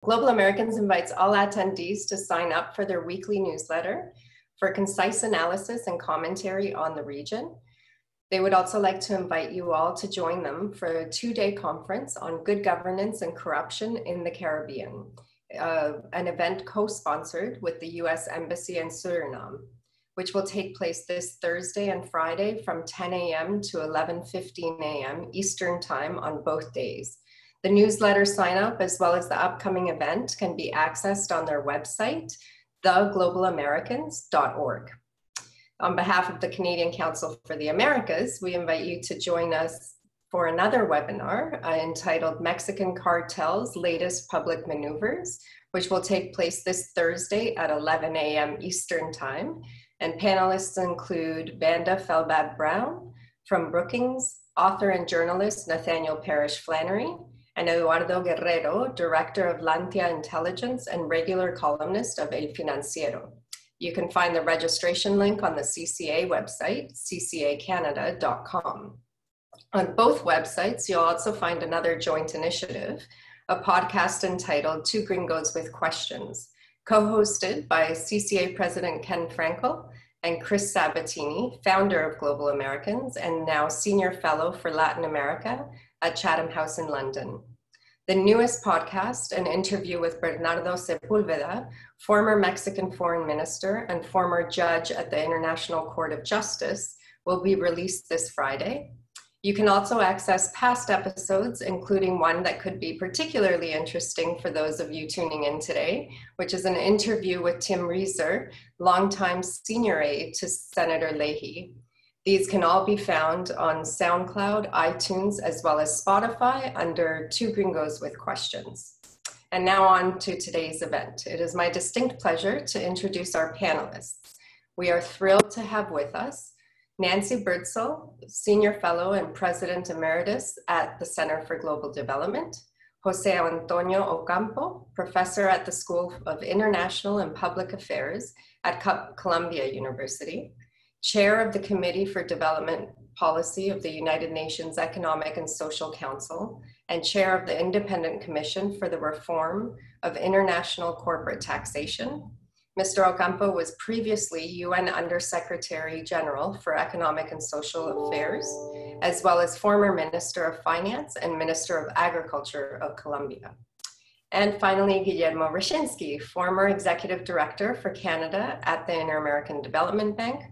Global Americans invites all attendees to sign up for their weekly newsletter for concise analysis and commentary on the region. They would also like to invite you all to join them for a 2-day conference on good governance and corruption in the Caribbean, an event co-sponsored with the U.S. Embassy in Suriname, which will take place this Thursday and Friday from 10 a.m. to 11:15 a.m. Eastern Time on both days. The newsletter sign up, as well as the upcoming event, can be accessed on their website, theglobalamericans.org. On behalf of the Canadian Council for the Americas, we invite you to join us for another webinar entitled Mexican Cartel's Latest Public Maneuvers, which will take place this Thursday at 11 a.m. Eastern Time. And panelists include Vanda Felbab-Brown from Brookings, author and journalist Nathaniel Parrish Flannery, and Eduardo Guerrero, director of Lantia Intelligence and regular columnist of El Financiero. You can find the registration link on the CCA website, ccacanada.com. On both websites, you'll also find another joint initiative, a podcast entitled Two Gringos with Questions, co-hosted by CCA President Ken Frankel and Chris Sabatini, founder of Global Americans and now Senior Fellow for Latin America at Chatham House in London. The newest podcast, an interview with Bernardo Sepulveda, former Mexican foreign minister and former judge at the International Court of Justice, will be released this Friday. You can also access past episodes, including one that could be particularly interesting for those of you tuning in today, which is an interview with Tim Rieser, longtime senior aide to Senator Leahy. These can all be found on SoundCloud, iTunes, as well as Spotify under Two Gringos with Questions. And now on to today's event. It is my distinct pleasure to introduce our panelists. We are thrilled to have with us Nancy Birdsall, Senior Fellow and President Emeritus at the Center for Global Development, Jose Antonio Ocampo, Professor at the School of International and Public Affairs at Columbia University, Chair of the Committee for Development Policy of the United Nations Economic and Social Council, and Chair of the Independent Commission for the Reform of International Corporate Taxation. Mr. Ocampo was previously UN Undersecretary General for Economic and Social Affairs, as well as former Minister of Finance and Minister of Agriculture of Colombia. And finally, Guillermo Ryshinsky, former Executive Director for Canada at the Inter-American Development Bank,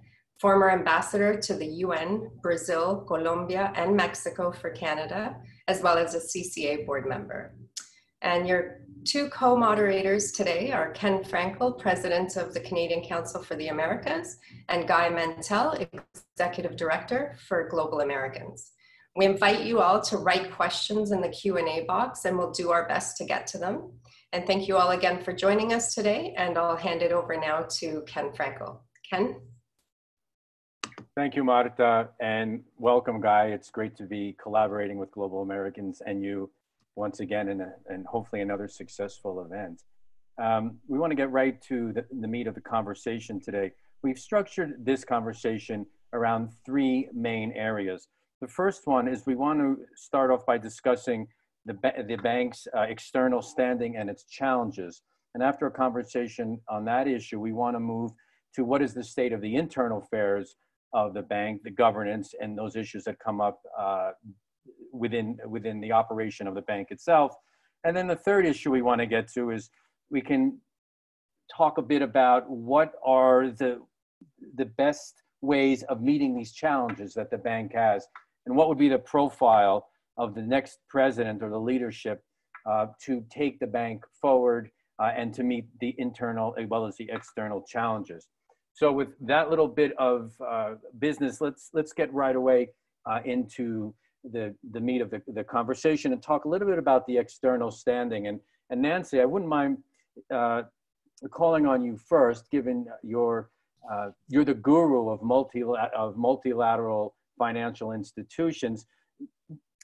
former ambassador to the UN, Brazil, Colombia, and Mexico for Canada, as well as a CCA board member. And your two co-moderators today are Ken Frankel, President of the Canadian Council for the Americas, and Guy Mantell, Executive Director for Global Americans. We invite you all to write questions in the Q&A box, and we'll do our best to get to them. And thank you all again for joining us today, and I'll hand it over now to Ken Frankel. Ken? Thank you, Marta, and welcome, Guy. It's great to be collaborating with Global Americans and you once again in hopefully another successful event. We want to get right to the meat of the conversation today. We've structured this conversation around three main areas. The first one is we want to start off by discussing the bank's external standing and its challenges. And after a conversation on that issue, we want to move to what is the state of the internal affairs of the bank, the governance, and those issues that come up within the operation of the bank itself. And then the third issue we want to get to is we can talk a bit about what are the best ways of meeting these challenges that the bank has, and what would be the profile of the next president or the leadership to take the bank forward and to meet the internal as well as the external challenges. So with that little bit of business, let's get right away into the meat of the conversation and talk a little bit about the external standing. And Nancy, I wouldn't mind calling on you first, given you're the guru of multilateral financial institutions.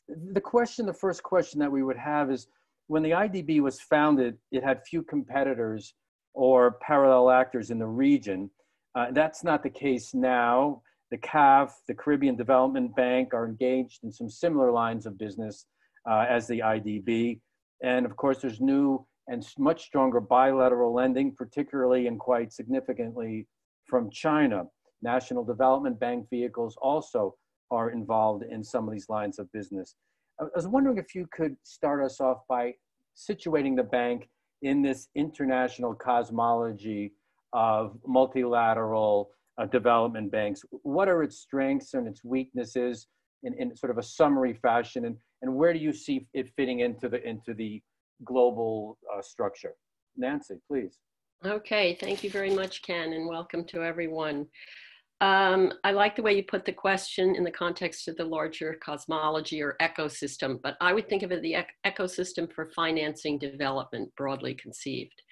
The first question that we would have is, when the IDB was founded, it had few competitors or parallel actors in the region. That's not the case now. The CAF, the Caribbean Development Bank, are engaged in some similar lines of business as the IDB. And of course, there's new and much stronger bilateral lending, particularly and quite significantly from China. National Development Bank vehicles also are involved in some of these lines of business. I was wondering if you could start us off by situating the bank in this international cosmology of multilateral development banks. What are its strengths and its weaknesses in sort of a summary fashion, and where do you see it fitting into the global structure? Nancy, please. Okay, thank you very much, Ken, and welcome to everyone. I like the way you put the question in the context of the larger cosmology or ecosystem, but I would think of it the ecosystem for financing development, broadly conceived.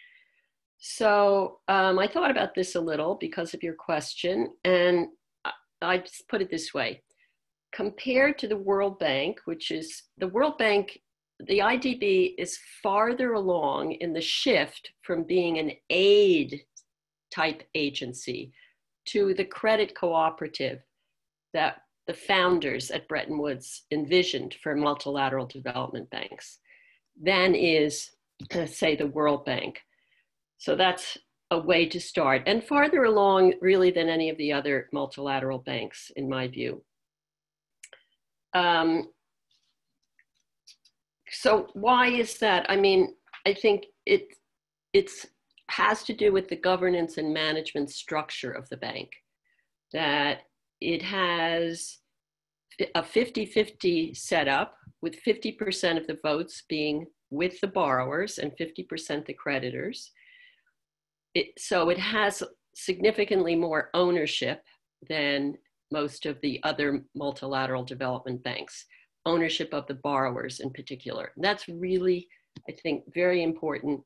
So I thought about this a little because of your question, and I just put it this way. Compared to the World Bank, which is the World Bank, the IDB is farther along in the shift from being an aid type agency to the credit cooperative that the founders at Bretton Woods envisioned for multilateral development banks than is, say, the World Bank. So that's a way to start, and farther along really than any of the other multilateral banks, in my view. So why is that? I mean, I think it has to do with the governance and management structure of the bank, that it has a 50-50 setup with 50% of the votes being with the borrowers and 50% the creditors. So it has significantly more ownership than most of the other multilateral development banks, ownership of the borrowers in particular. And that's really, I think, very important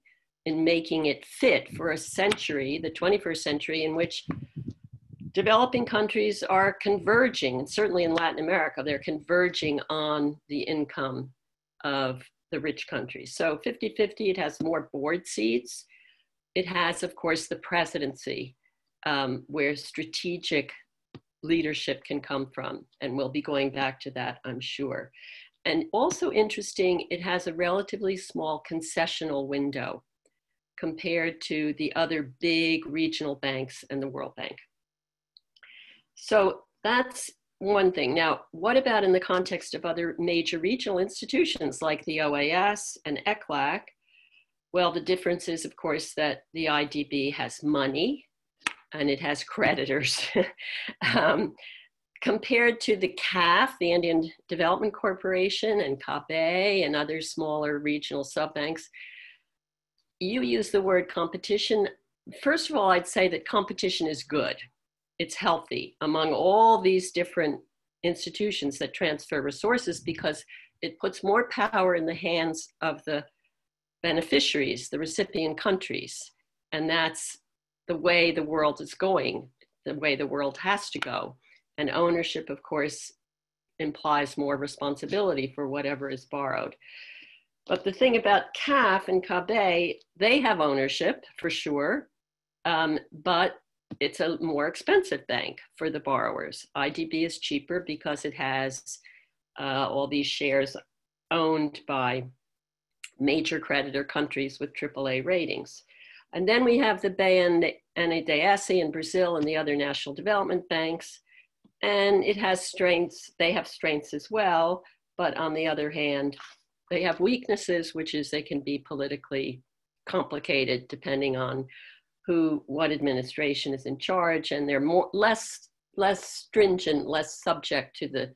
in making it fit for a century, the 21st century, in which developing countries are converging, and certainly in Latin America, they're converging on the income of the rich countries. So 50-50, it has more board seats. It has, of course, the presidency, where strategic leadership can come from. And we'll be going back to that, I'm sure. And also interesting, it has a relatively small concessional window compared to the other big regional banks and the World Bank. So that's one thing. Now, what about in the context of other major regional institutions like the OAS and ECLAC? Well, the difference is, of course, that the IDB has money and it has creditors. Compared to the CAF, the Andean Development Corporation, and CABE and other smaller regional subbanks, you use the word competition. First of all, I'd say that competition is good. It's healthy among all these different institutions that transfer resources because it puts more power in the hands of the beneficiaries, the recipient countries. And that's the way the world is going, the way the world has to go. And ownership, of course, implies more responsibility for whatever is borrowed. But the thing about CAF and CABE, they have ownership for sure, but it's a more expensive bank for the borrowers. IDB is cheaper because it has all these shares owned by major creditor countries with AAA ratings. And then we have the BNDES in Brazil and the other national development banks. And it has strengths, they have strengths as well, but on the other hand, they have weaknesses, which is they can be politically complicated depending on what administration is in charge, and they're less stringent, less subject to the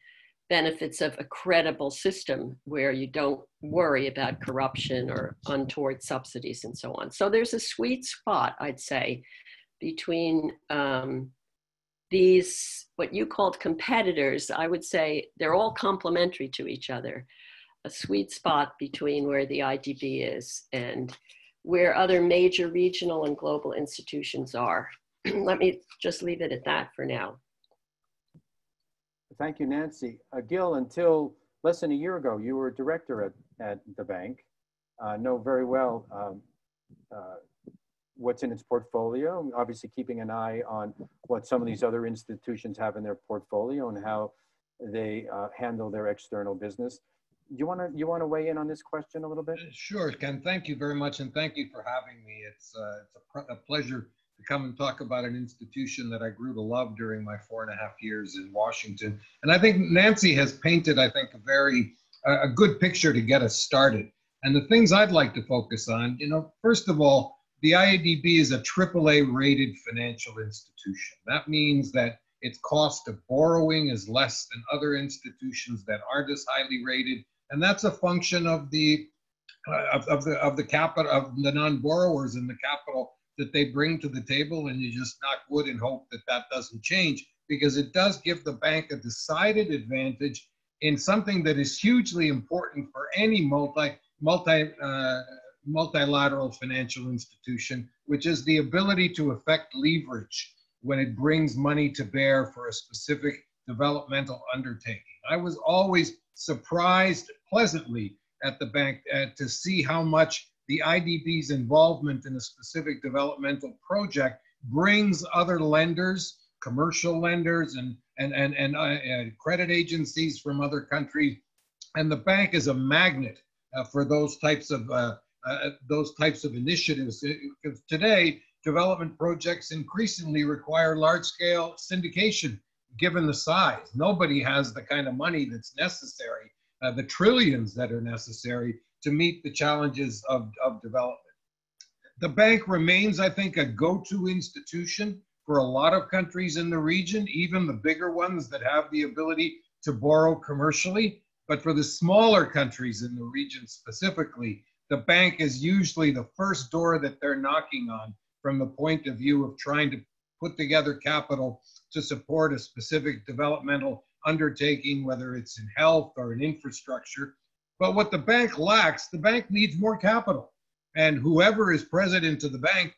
benefits of a credible system where you don't worry about corruption or untoward subsidies and so on. So there's a sweet spot, I'd say, between these, what you called competitors. I would say they're all complementary to each other. A sweet spot between where the IDB is and where other major regional and global institutions are. Let me just leave it at that for now. Thank you, Nancy. Gil, until less than a year ago, you were director at the bank. Know very well what's in its portfolio, obviously keeping an eye on what some of these other institutions have in their portfolio and how they handle their external business. you want to weigh in on this question a little bit? Sure, Ken. Thank you very much, and thank you for having me. It's a pleasure to come and talk about an institution that I grew to love during my 4.5 years in Washington. And I think Nancy has painted, I think, a good picture to get us started. And the things I'd like to focus on, first of all, the IADB is a AAA rated financial institution. That means that its cost of borrowing is less than other institutions that aren't as highly rated, and that's a function of the capital of the non-borrowers and the capital that they bring to the table. And you just knock wood and hope that that doesn't change, because it does give the bank a decided advantage in something that is hugely important for any multilateral financial institution, which is the ability to affect leverage when it brings money to bear for a specific developmental undertaking. I was always surprised pleasantly at the bank to see how much the IDB's involvement in a specific developmental project brings other lenders, commercial lenders, and credit agencies from other countries. And the bank is a magnet for those types of initiatives. Today, development projects increasingly require large-scale syndication, given the size. Nobody has the kind of money that's necessary, the trillions that are necessary to meet the challenges of development. The bank remains, I think, a go-to institution for a lot of countries in the region, even the bigger ones that have the ability to borrow commercially. But for the smaller countries in the region specifically, the bank is usually the first door that they're knocking on from the point of view of trying to put together capital to support a specific developmental undertaking, whether it's in health or in infrastructure. But what the bank lacks, the bank needs more capital. And whoever is president of the bank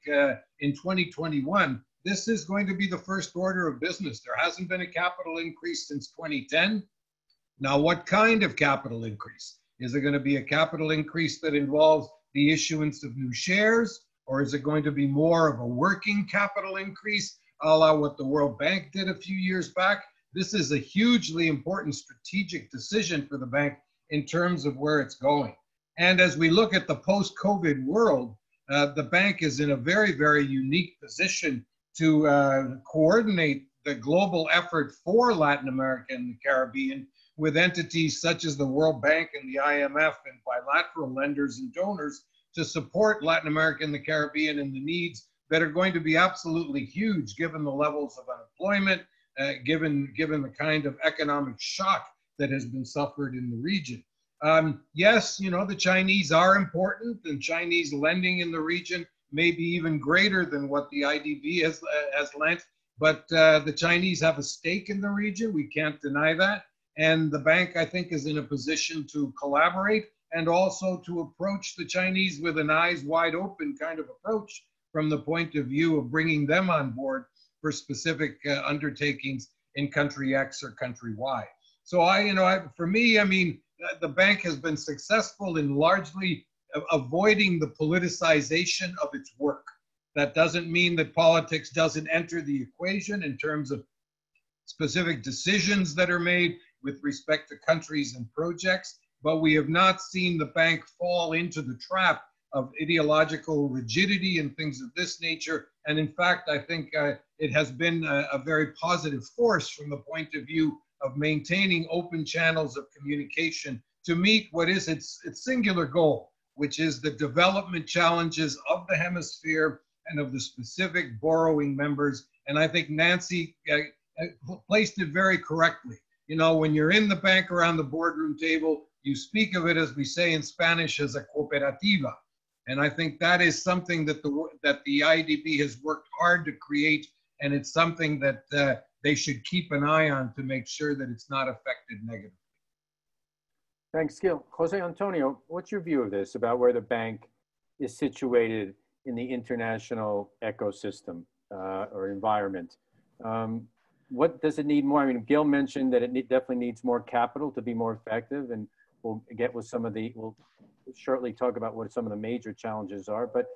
in 2021, this is going to be the first order of business. There hasn't been a capital increase since 2010. Now, what kind of capital increase? Is it going to be a capital increase that involves the issuance of new shares? Or is it going to be more of a working capital increase, a la what the World Bank did a few years back? This is a hugely important strategic decision for the bank in terms of where it's going. And as we look at the post-COVID world, the bank is in a very, very unique position to coordinate the global effort for Latin America and the Caribbean with entities such as the World Bank and the IMF and bilateral lenders and donors to support Latin America and the Caribbean and the needs that are going to be absolutely huge given the levels of unemployment, given the kind of economic shock that has been suffered in the region. Yes, the Chinese are important, and Chinese lending in the region may be even greater than what the IDB has lent, but the Chinese have a stake in the region. We can't deny that. And the bank, I think, is in a position to collaborate and also to approach the Chinese with an eyes wide open kind of approach from the point of view of bringing them on board for specific undertakings in country X or country Y. So for me, the bank has been successful in largely avoiding the politicization of its work. That doesn't mean that politics doesn't enter the equation in terms of specific decisions that are made with respect to countries and projects, but we have not seen the bank fall into the trap of ideological rigidity and things of this nature. And in fact, I think it has been a very positive force from the point of view of maintaining open channels of communication to meet what is its singular goal, which is the development challenges of the hemisphere and of the specific borrowing members. And I think Nancy placed it very correctly. When you're in the bank around the boardroom table, you speak of it, as we say in Spanish, as a cooperativa. And I think that is something that the IDB has worked hard to create, and it's something that they should keep an eye on to make sure that it's not affected negatively. Thanks, Gil. Jose Antonio, what's your view of this, about where the bank is situated in the international ecosystem or environment? What does it need more? Gil mentioned that it definitely needs more capital to be more effective, and we'll shortly talk about what some of the major challenges are. But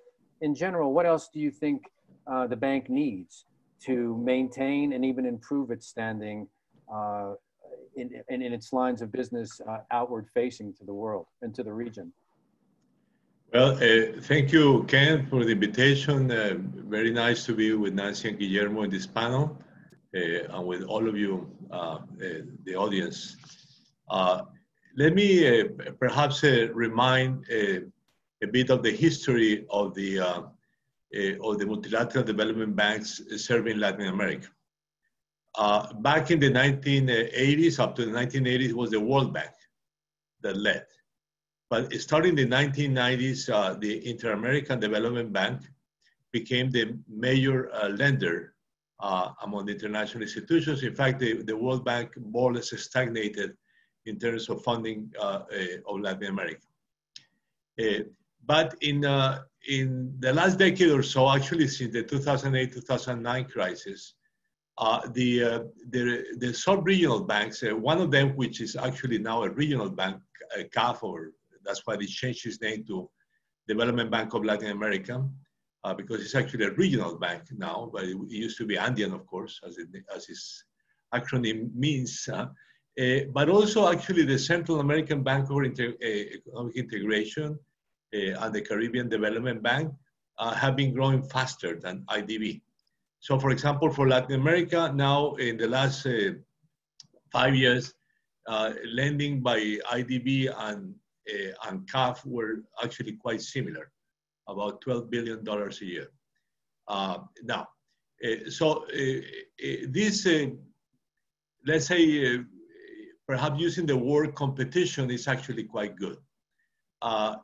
in general, what else do you think the bank needs to maintain and even improve its standing in its lines of business outward facing to the world and to the region? Well, thank you, Ken, for the invitation. Very nice to be with Nancy and Guillermo in this panel, and with all of you, the audience. Let me perhaps remind a bit of the history of the multilateral development banks serving Latin America. Back in the 1980s, up to the 1980s, was the World Bank that led. But starting in the 1990s, the Inter-American Development Bank became the major lender among the international institutions. In fact, the World Bank more or less stagnated in terms of funding of Latin America. But in the last decade or so, actually since the 2008-2009 crisis, the sub-regional banks, one of them, which is actually now a regional bank, CAF, or that's why they changed its name to Development Bank of Latin America, because it's actually a regional bank now, but it used to be Andean, of course, as its acronym means. But also actually the Central American Bank for Economic Integration and the Caribbean Development Bank have been growing faster than IDB. So for example, for Latin America, now in the last 5 years, lending by IDB and CAF were actually quite similar, about $12 billion a year. Now, this, let's say, perhaps using the word competition is actually quite good.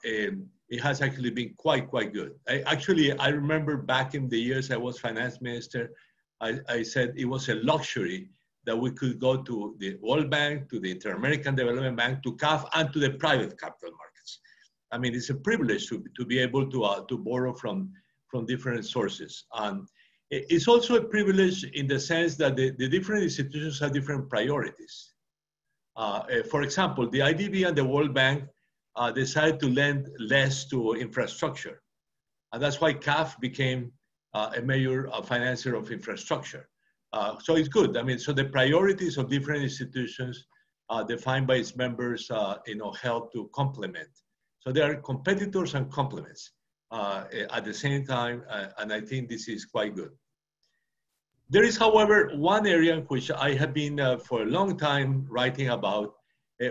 It has actually been quite good. I remember back in the years I was finance minister, I said it was a luxury that we could go to the World Bank, to the Inter-American Development Bank, to CAF, and to the private capital markets. I mean, it's a privilege to be able to borrow from different sources. It's also a privilege in the sense that the different institutions have different priorities. For example, the IDB and the World Bank decided to lend less to infrastructure. And that's why CAF became a major financier of infrastructure. So it's good. I mean, so the priorities of different institutions defined by its members, help to complement. So there are competitors and complements at the same time, and I think this is quite good. There is, however, one area in which I have been for a long time writing about,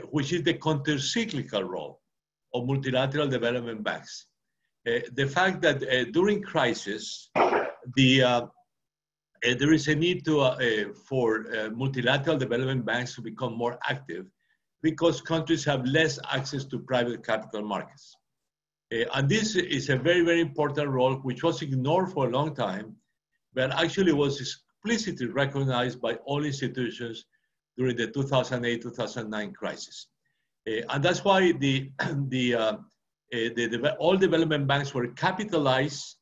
which is the counter-cyclical role of multilateral development banks. The fact that during crisis, there is a need for multilateral development banks to become more active because countries have less access to private capital markets. And this is a very important role which was ignored for a long time, but actually was explicitly recognized by all institutions during the 2008-2009 crisis. And that's why all development banks were capitalized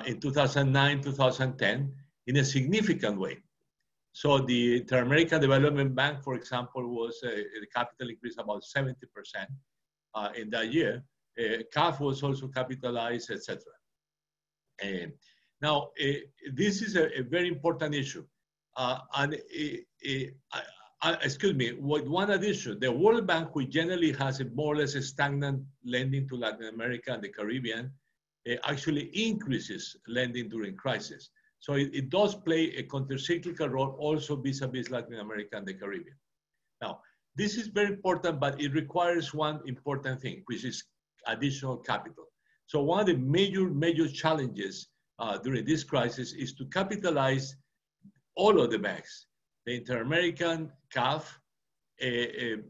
in 2009, 2010 in a significant way. So the Inter-American Development Bank, for example, was the capital increase about 70% in that year. CAF was also capitalized, etc. Now, this is a very important issue. Excuse me, with one addition, the World Bank, which generally has a more or less a stagnant lending to Latin America and the Caribbean, actually increases lending during crisis. So it does play a countercyclical role also vis-a-vis Latin America and the Caribbean. Now, this is very important, but it requires one important thing, which is additional capital. So one of the major challenges during this crisis is to capitalize all of the banks. The Inter-American, CAF, the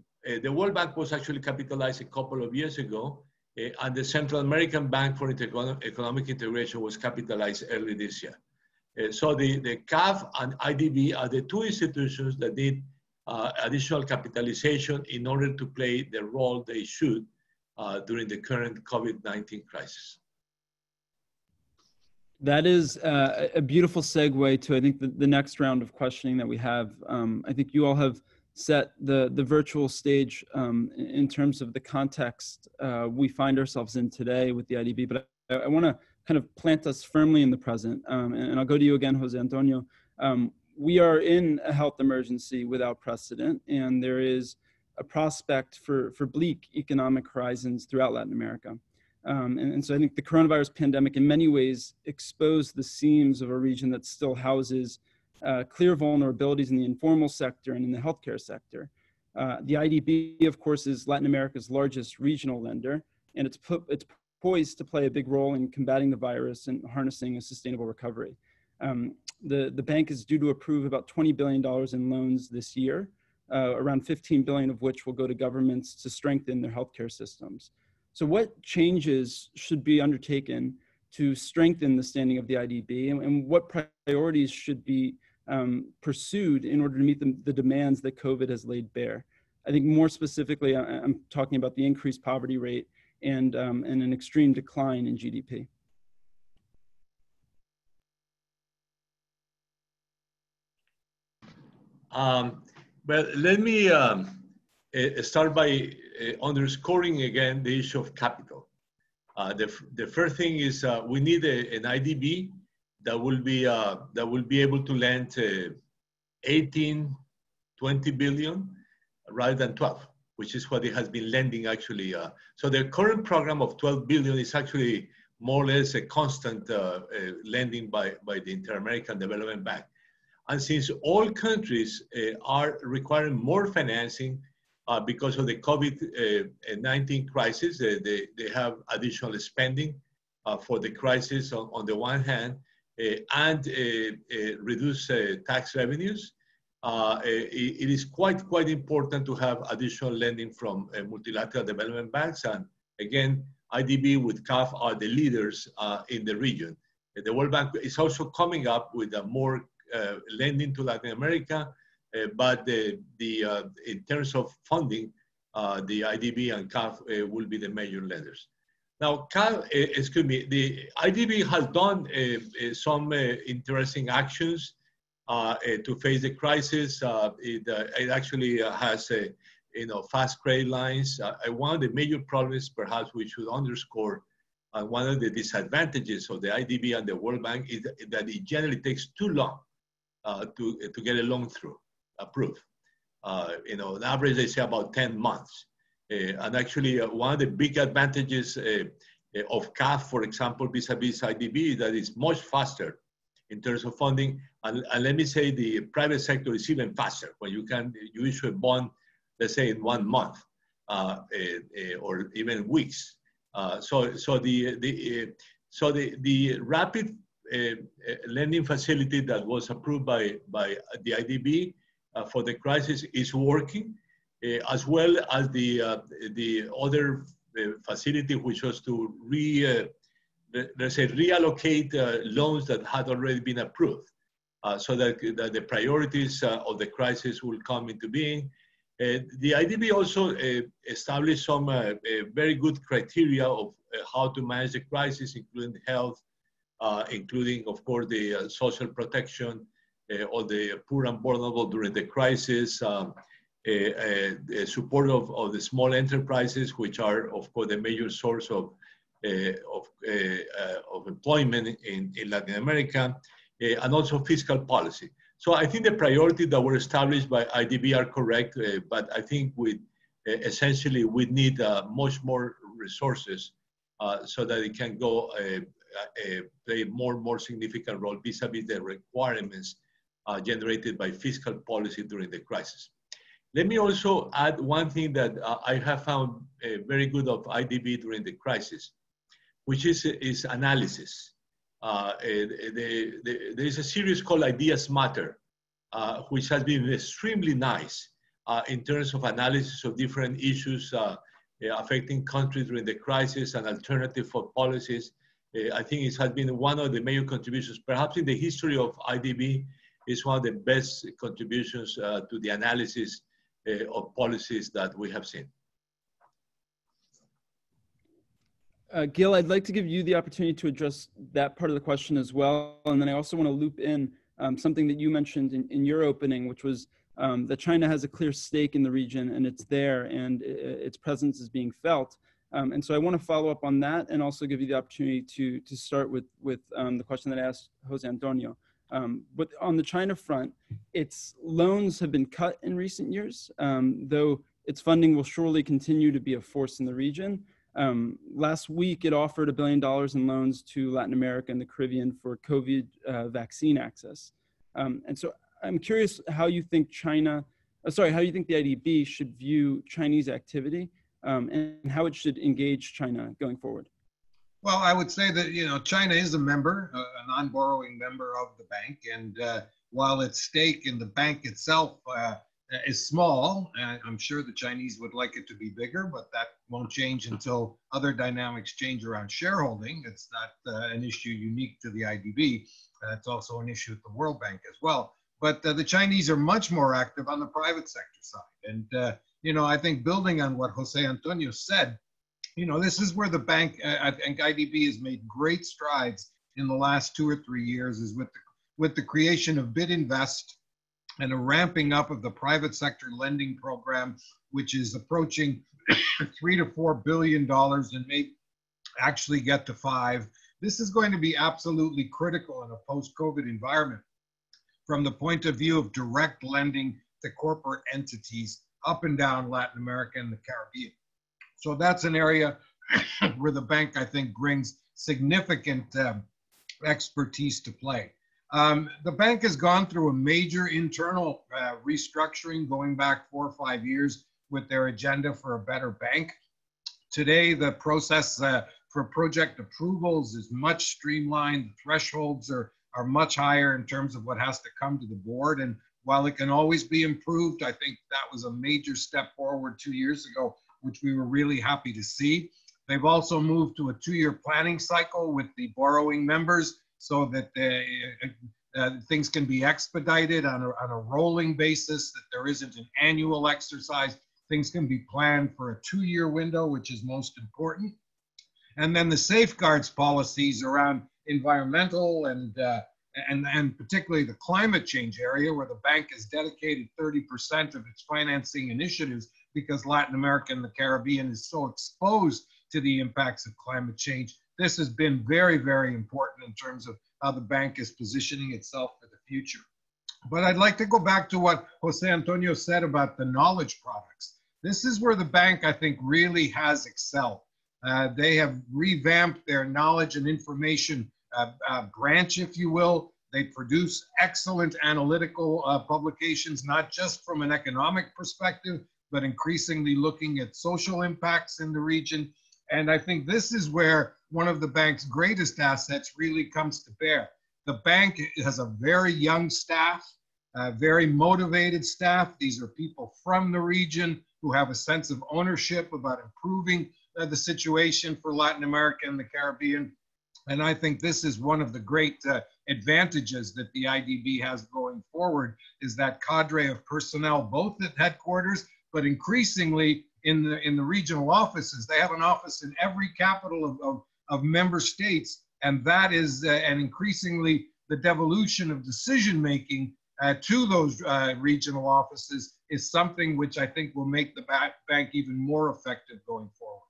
World Bank was actually capitalized a couple of years ago, and the Central American Bank for Economic Integration was capitalized early this year. So the CAF and IDB are the two institutions that need additional capitalization in order to play the role they should during the current COVID-19 crisis. That is a beautiful segue to, I think, the next round of questioning that we have. I think you all have set the virtual stage in terms of the context we find ourselves in today with the IDB, but I want to kind of plant us firmly in the present. And I'll go to you again, Jose Antonio. we are in a health emergency without precedent, and there is a prospect for bleak economic horizons throughout Latin America. And so I think the coronavirus pandemic in many ways exposed the seams of a region that still houses clear vulnerabilities in the informal sector and in the healthcare sector. The IDB, of course, is Latin America's largest regional lender, and it's poised to play a big role in combating the virus and harnessing a sustainable recovery. The bank is due to approve about $20 billion in loans this year, around 15 billion of which will go to governments to strengthen their healthcare systems. So what changes should be undertaken to strengthen the standing of the IDB, and what priorities should be pursued in order to meet the demands that COVID has laid bare? I think more specifically, I'm talking about the increased poverty rate and an extreme decline in GDP. Well, let me start by underscoring again the issue of capital. The first thing is we need an IDB that will be able to lend 18, 20 billion rather than 12, which is what it has been lending actually. So the current program of 12 billion is actually more or less a constant lending by the Inter-American Development Bank. And since all countries are requiring more financing because of the COVID-19 crisis, they have additional spending for the crisis on the one hand, and reduce tax revenues. It is quite important to have additional lending from multilateral development banks. And again, IDB with CAF are the leaders in the region. The World Bank is also coming up with more lending to Latin America, but in terms of funding, the IDB and CAF will be the major lenders. Now, the IDB has done some interesting actions to face the crisis. It actually has fast credit lines. One of the major problems, perhaps we should underscore, one of the disadvantages of the IDB and the World Bank is that it generally takes too long to get a loan approved. On average, they say about 10 months. And actually, one of the big advantages of CAF, for example, vis-a-vis IDB, is that it's much faster in terms of funding. And let me say the private sector is even faster when you issue a bond, let's say in 1 month or even weeks. So the rapid lending facility that was approved by the IDB for the crisis is working, as well as the other facility, which was to reallocate loans that had already been approved, so that the priorities of the crisis will come into being. The IDB also established some very good criteria of how to manage the crisis, including health, including, of course, the social protection of the poor and vulnerable during the crisis, support of the small enterprises, which are, of course, the major source of employment in Latin America, and also fiscal policy. So I think the priorities that were established by IDB are correct, but I think essentially we need much more resources so that it can go play a more significant role vis-a-vis the requirements generated by fiscal policy during the crisis. Let me also add one thing that I have found very good of IDB during the crisis, which is analysis. There is a series called Ideas Matter, which has been extremely nice in terms of analysis of different issues affecting countries during the crisis and alternative for policies. I think it has been one of the major contributions, perhaps in the history of IDB. It's one of the best contributions to the analysis of policies that we have seen. Gil, I'd like to give you the opportunity to address that part of the question as well. And then I also want to loop in something that you mentioned in your opening, which was that China has a clear stake in the region, and it's there, and its presence is being felt. And so I want to follow up on that and also give you the opportunity to start with the question that I asked Jose Antonio. But on the China front, its loans have been cut in recent years, though its funding will surely continue to be a force in the region. Last week, it offered $1 billion in loans to Latin America and the Caribbean for COVID vaccine access. And so I'm curious how you think how you think the IDB should view Chinese activity and how it should engage China going forward. Well, I would say that, China is a member, a non-borrowing member of the bank. And while its stake in the bank itself is small, I'm sure the Chinese would like it to be bigger, but that won't change until other dynamics change around shareholding. It's not an issue unique to the IDB. It's also an issue at the World Bank as well. But the Chinese are much more active on the private sector side. And, I think building on what Jose Antonio said, this is where the bank, I think IDB has made great strides in the last 2 or 3 years, is with the creation of BidInvest and a ramping up of the private sector lending program, which is approaching $3 to $4 billion and may actually get to $5 billion. This is going to be absolutely critical in a post-COVID environment from the point of view of direct lending to corporate entities up and down Latin America and the Caribbean. So that's an area where the bank, I think, brings significant expertise to play. The bank has gone through a major internal restructuring going back 4 or 5 years with their agenda for a better bank. Today, the process for project approvals is much streamlined. The thresholds are much higher in terms of what has to come to the board. And while it can always be improved, I think that was a major step forward 2 years ago, which we were really happy to see. They've also moved to a 2-year planning cycle with the borrowing members so that things can be expedited on a rolling basis, that there isn't an annual exercise. Things can be planned for a 2-year window, which is most important. And then the safeguards policies around environmental and particularly the climate change area, where the bank has dedicated 30% of its financing initiatives because Latin America and the Caribbean is so exposed to the impacts of climate change. This has been very, very important in terms of how the bank is positioning itself for the future. But I'd like to go back to what Jose Antonio said about the knowledge products. This is where the bank, I think, really has excelled. They have revamped their knowledge and information branch, if you will. They produce excellent analytical publications, not just from an economic perspective, but increasingly looking at social impacts in the region. And I think this is where one of the bank's greatest assets really comes to bear. The bank has a very young staff, very motivated staff. These are people from the region who have a sense of ownership about improving the situation for Latin America and the Caribbean. And I think this is one of the great advantages that the IDB has going forward, is that cadre of personnel, both at headquarters, but increasingly in the regional offices. They have an office in every capital of member states, and that is, and increasingly the devolution of decision-making to those regional offices is something which I think will make the bank even more effective going forward.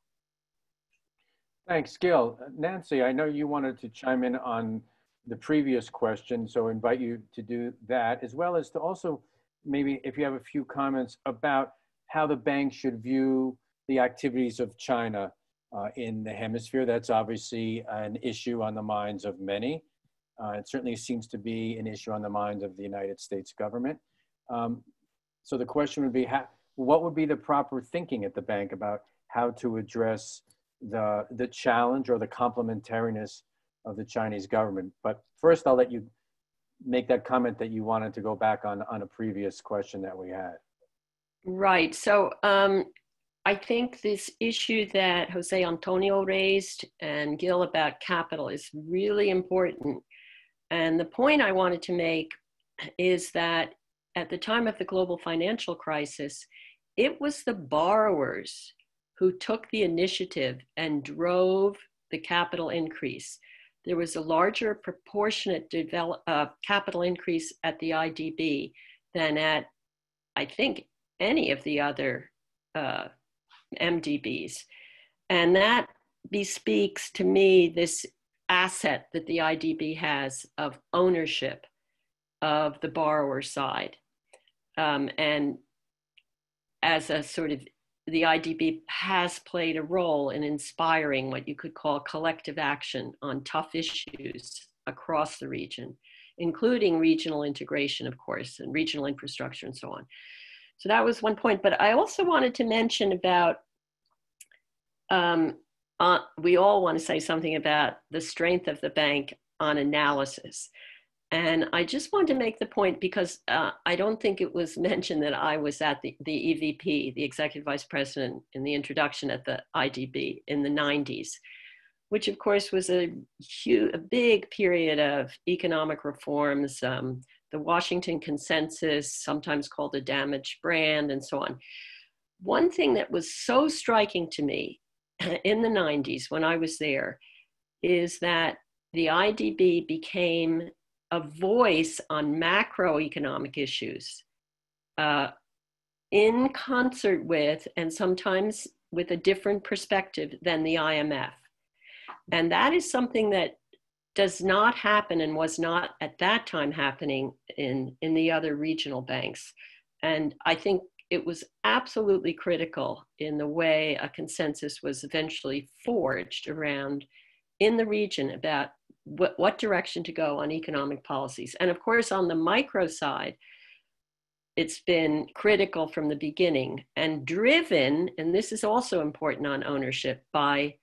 Thanks, Gil. Nancy, I know you wanted to chime in on the previous question, so I invite you to do that, as well as to also maybe if you have a few comments about how the bank should view the activities of China in the hemisphere. That's obviously an issue on the minds of many. It certainly seems to be an issue on the minds of the United States government. So the question would be, what would be the proper thinking at the bank about how to address the challenge or the complementariness of the Chinese government? But first, I'll let you make that comment that you wanted to go back on a previous question that we had. Right. So I think this issue that Jose Antonio raised and Gil about capital is really important. And the point I wanted to make is that at the time of the global financial crisis, it was the borrowers who took the initiative and drove the capital increase. There was a larger proportionate capital increase at the IDB than at, I think, any of the other MDBs. And that bespeaks to me this asset that the IDB has of ownership of the borrower side. And as a sort of, the IDB has played a role in inspiring what you could call collective action on tough issues across the region, including regional integration, of course, and regional infrastructure and so on. So that was one point. But I also wanted to mention about, we all want to say something about the strength of the bank on analysis. And I just wanted to make the point because I don't think it was mentioned that I was at the EVP, the Executive Vice President, in the introduction at the IDB in the 90s, which of course was a big period of economic reforms, the Washington Consensus, sometimes called the damaged brand, and so on. One thing that was so striking to me in the 90s when I was there is that the IDB became a voice on macroeconomic issues in concert with, and sometimes with a different perspective than the IMF. And that is something that does not happen and was not at that time happening in the other regional banks. And I think it was absolutely critical in the way a consensus was eventually forged around in the region about what direction to go on economic policies. And of course, on the micro side, it's been critical from the beginning and driven, and this is also important on ownership, by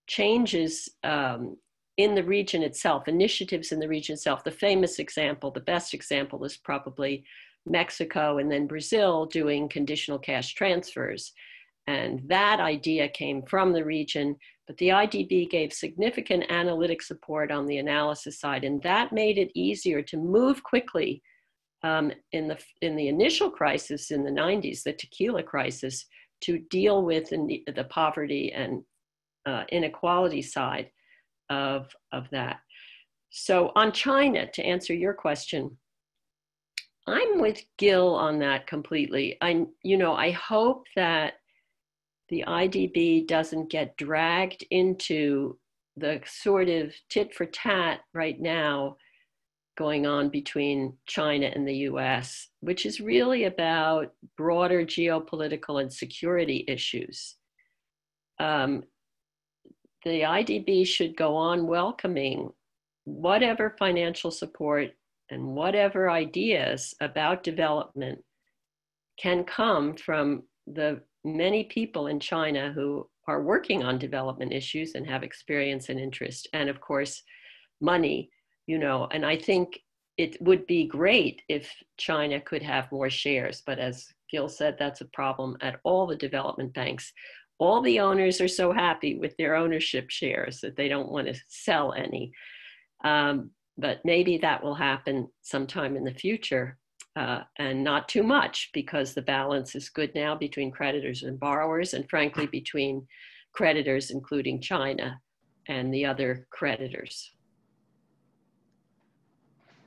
changes in the region itself, initiatives in the region itself. The famous example, the best example is probably Mexico and then Brazil doing conditional cash transfers. And that idea came from the region, but the IDB gave significant analytic support on the analysis side, and that made it easier to move quickly in the initial crisis in the 90s, the tequila crisis, to deal with the poverty and inequality side of that. So on China, to answer your question, I'm with Gil on that completely. I hope that the IDB doesn't get dragged into the sort of tit for tat right now going on between China and the US, which is really about broader geopolitical and security issues. The IDB should go on welcoming whatever financial support and whatever ideas about development can come from the many people in China who are working on development issues and have experience and interest, and of course, money, and I think it would be great if China could have more shares, but as Gil said, that's a problem at all the development banks. All the owners are so happy with their ownership shares that they don't want to sell any. But maybe that will happen sometime in the future. And not too much, because the balance is good now between creditors and borrowers, and frankly, between creditors, including China, and the other creditors.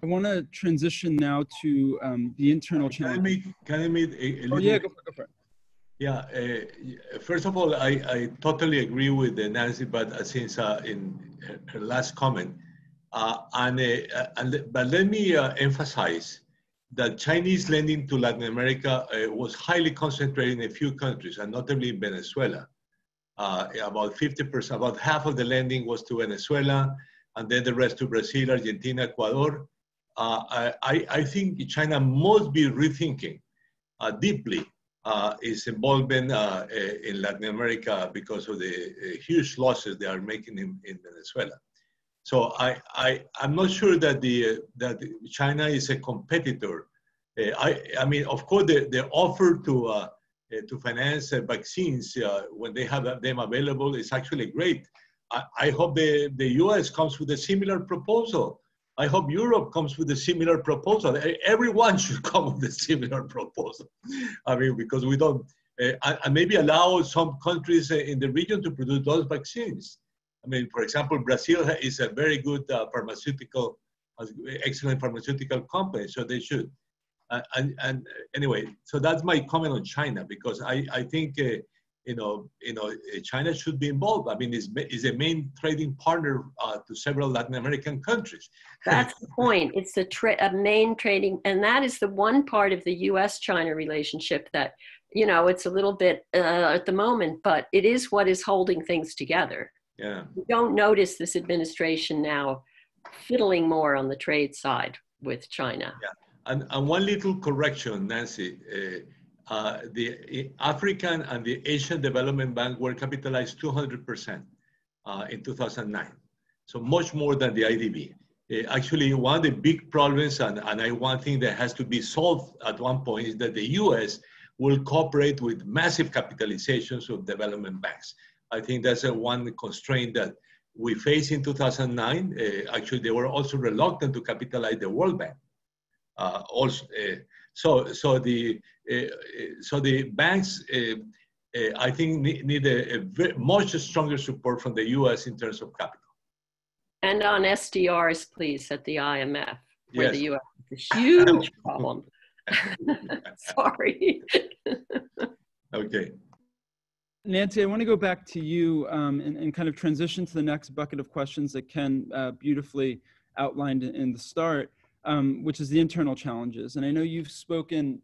I want to transition now to the internal challenge. Can I make a little? Oh, yeah, go for it. Yeah, first of all, I totally agree with Nancy, but since in her last comment, but let me emphasize that Chinese lending to Latin America was highly concentrated in a few countries, and notably in Venezuela. About 50%, about half of the lending was to Venezuela, and then the rest to Brazil, Argentina, Ecuador. I think China must be rethinking deeply its involvement in Latin America because of the huge losses they are making in Venezuela. So I'm not sure that that China is a competitor. I mean, of course, the offer to finance vaccines when they have them available is actually great. I hope the US comes with a similar proposal. I hope Europe comes with a similar proposal. Everyone should come with a similar proposal. I mean, because we don't, and maybe allow some countries in the region to produce those vaccines. I mean, for example, Brazil is a very good excellent pharmaceutical company, so they should. And anyway, so that's my comment on China, because I think China should be involved. I mean, it's a main trading partner to several Latin American countries. That's the point. It's a main trading, and that is the one part of the U.S.-China relationship that, it's a little bit at the moment, but it is what is holding things together. Yeah. You don't notice this administration now fiddling more on the trade side with China. Yeah, and one little correction, Nancy. The African and the Asian Development Bank were capitalized 200% in 2009. So much more than the IDB. Actually, one of the big problems, and one thing that has to be solved at one point, is that the US will cooperate with massive capitalizations of development banks. I think that's one constraint that we faced in 2009. Actually, they were also reluctant to capitalize the World Bank. So the banks, I think, need a much stronger support from the U.S. in terms of capital. And on SDRs, please, at the IMF, where Yes. the U.S. is a huge problem. Sorry. Okay. Nancy, I want to go back to you and kind of transition to the next bucket of questions that Ken beautifully outlined in the start, which is the internal challenges. And I know you've spoken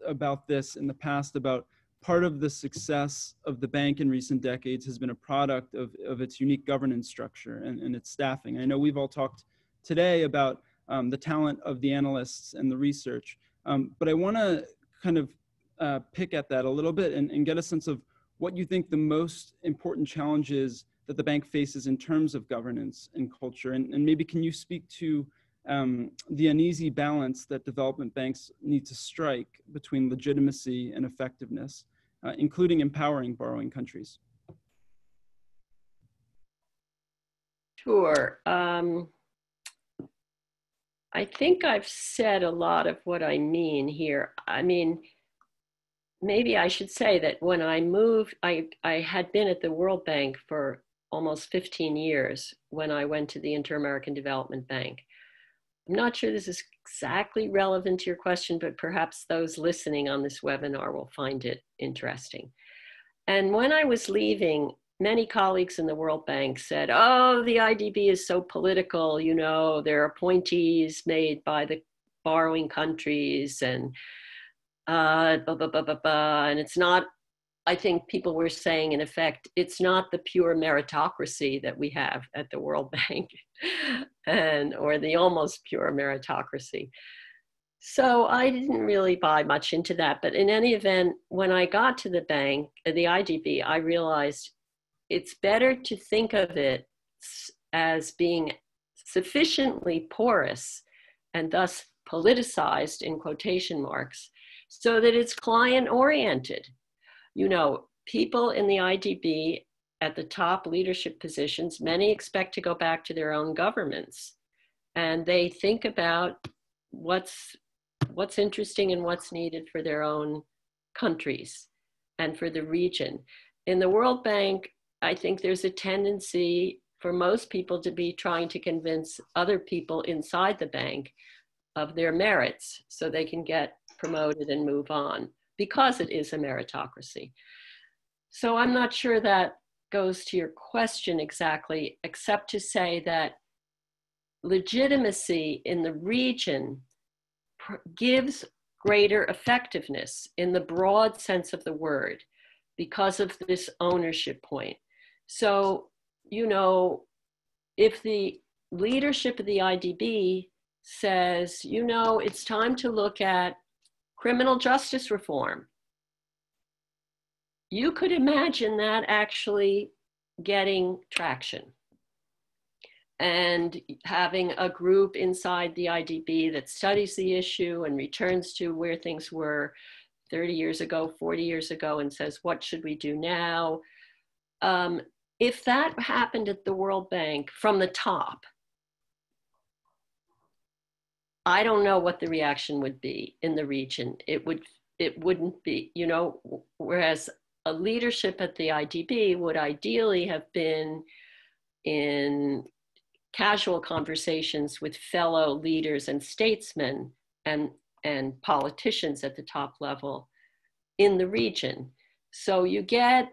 about this in the past, about part of the success of the bank in recent decades has been a product of its unique governance structure and its staffing. I know we've all talked today about the talent of the analysts and the research, but I want to kind of pick at that a little bit and get a sense of what you think the most important challenges that the bank faces in terms of governance and culture. And maybe can you speak to the uneasy balance that development banks need to strike between legitimacy and effectiveness, including empowering borrowing countries? Sure. I think I've said a lot of what I mean here. I mean, maybe I should say that when I moved, I had been at the World Bank for almost 15 years when I went to the Inter-American Development Bank. I'm not sure this is exactly relevant to your question, but perhaps those listening on this webinar will find it interesting. And when I was leaving, many colleagues in the World Bank said, oh, the IDB is so political, there are appointees made by the borrowing countries and and it's not, I think people were saying, in effect, it's not the pure meritocracy that we have at the World Bank or the almost pure meritocracy. So I didn't really buy much into that. But in any event, when I got to the bank, the IDB, I realized it's better to think of it as being sufficiently porous and thus politicized, in quotation marks, so that it's client-oriented. People in the IDB at the top leadership positions, many expect to go back to their own governments. And they think about what's interesting and what's needed for their own countries and for the region. In the World Bank, I think there's a tendency for most people to be trying to convince other people inside the bank of their merits so they can get promoted and move on, because it is a meritocracy. So I'm not sure that goes to your question exactly, except to say that legitimacy in the region gives greater effectiveness in the broad sense of the word because of this ownership point. So, if the leadership of the IDB says, it's time to look at criminal justice reform, you could imagine that actually getting traction and having a group inside the IDB that studies the issue and returns to where things were 30 years ago, 40 years ago, and says, what should we do now? If that happened at the World Bank from the top, I don't know what the reaction would be in the region. It wouldn't be, whereas a leadership at the IDB would ideally have been in casual conversations with fellow leaders and statesmen and politicians at the top level in the region. So you get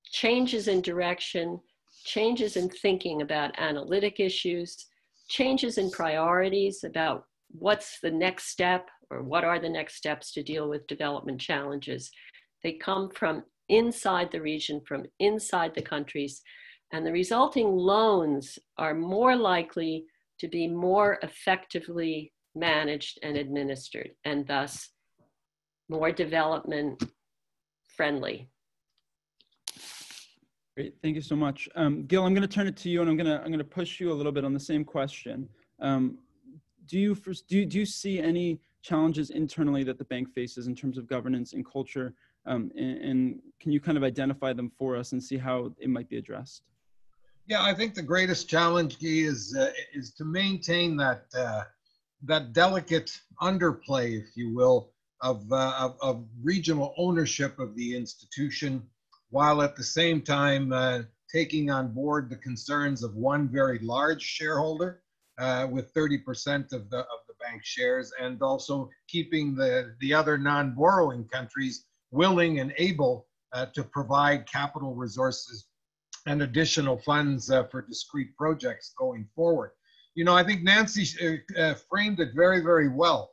changes in direction, changes in thinking about analytic issues, changes in priorities about what's the next step or what are the next steps to deal with development challenges. They come from inside the region, from inside the countries, and the resulting loans are more likely to be more effectively managed and administered, and thus more development friendly. Great, thank you so much. Gil, I'm going to turn it to you, and I'm going to push you a little bit on the same question. Do you see any challenges internally that the bank faces in terms of governance and culture, and can you kind of identify them for us and see how it might be addressed? Yeah, I think the greatest challenge, Guy, is to maintain that that delicate underplay, if you will, of regional ownership of the institution, while at the same time taking on board the concerns of one very large shareholder with 30% of the bank shares, and also keeping the other non-borrowing countries willing and able to provide capital resources and additional funds for discrete projects going forward. You know, I think Nancy framed it very, very well.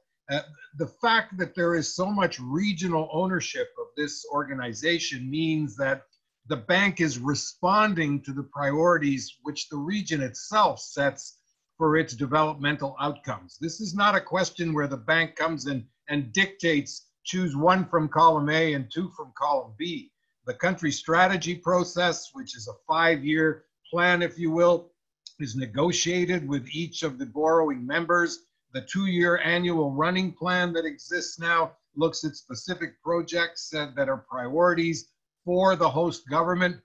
The fact that there is so much regional ownership of this organization means that the bank is responding to the priorities which the region itself sets for its developmental outcomes. This is not a question where the bank comes in and dictates, choose one from column A and two from column B. The country strategy process, which is a 5-year plan, if you will, is negotiated with each of the borrowing members. The 2-year annual running plan that exists now looks at specific projects that are priorities for the host government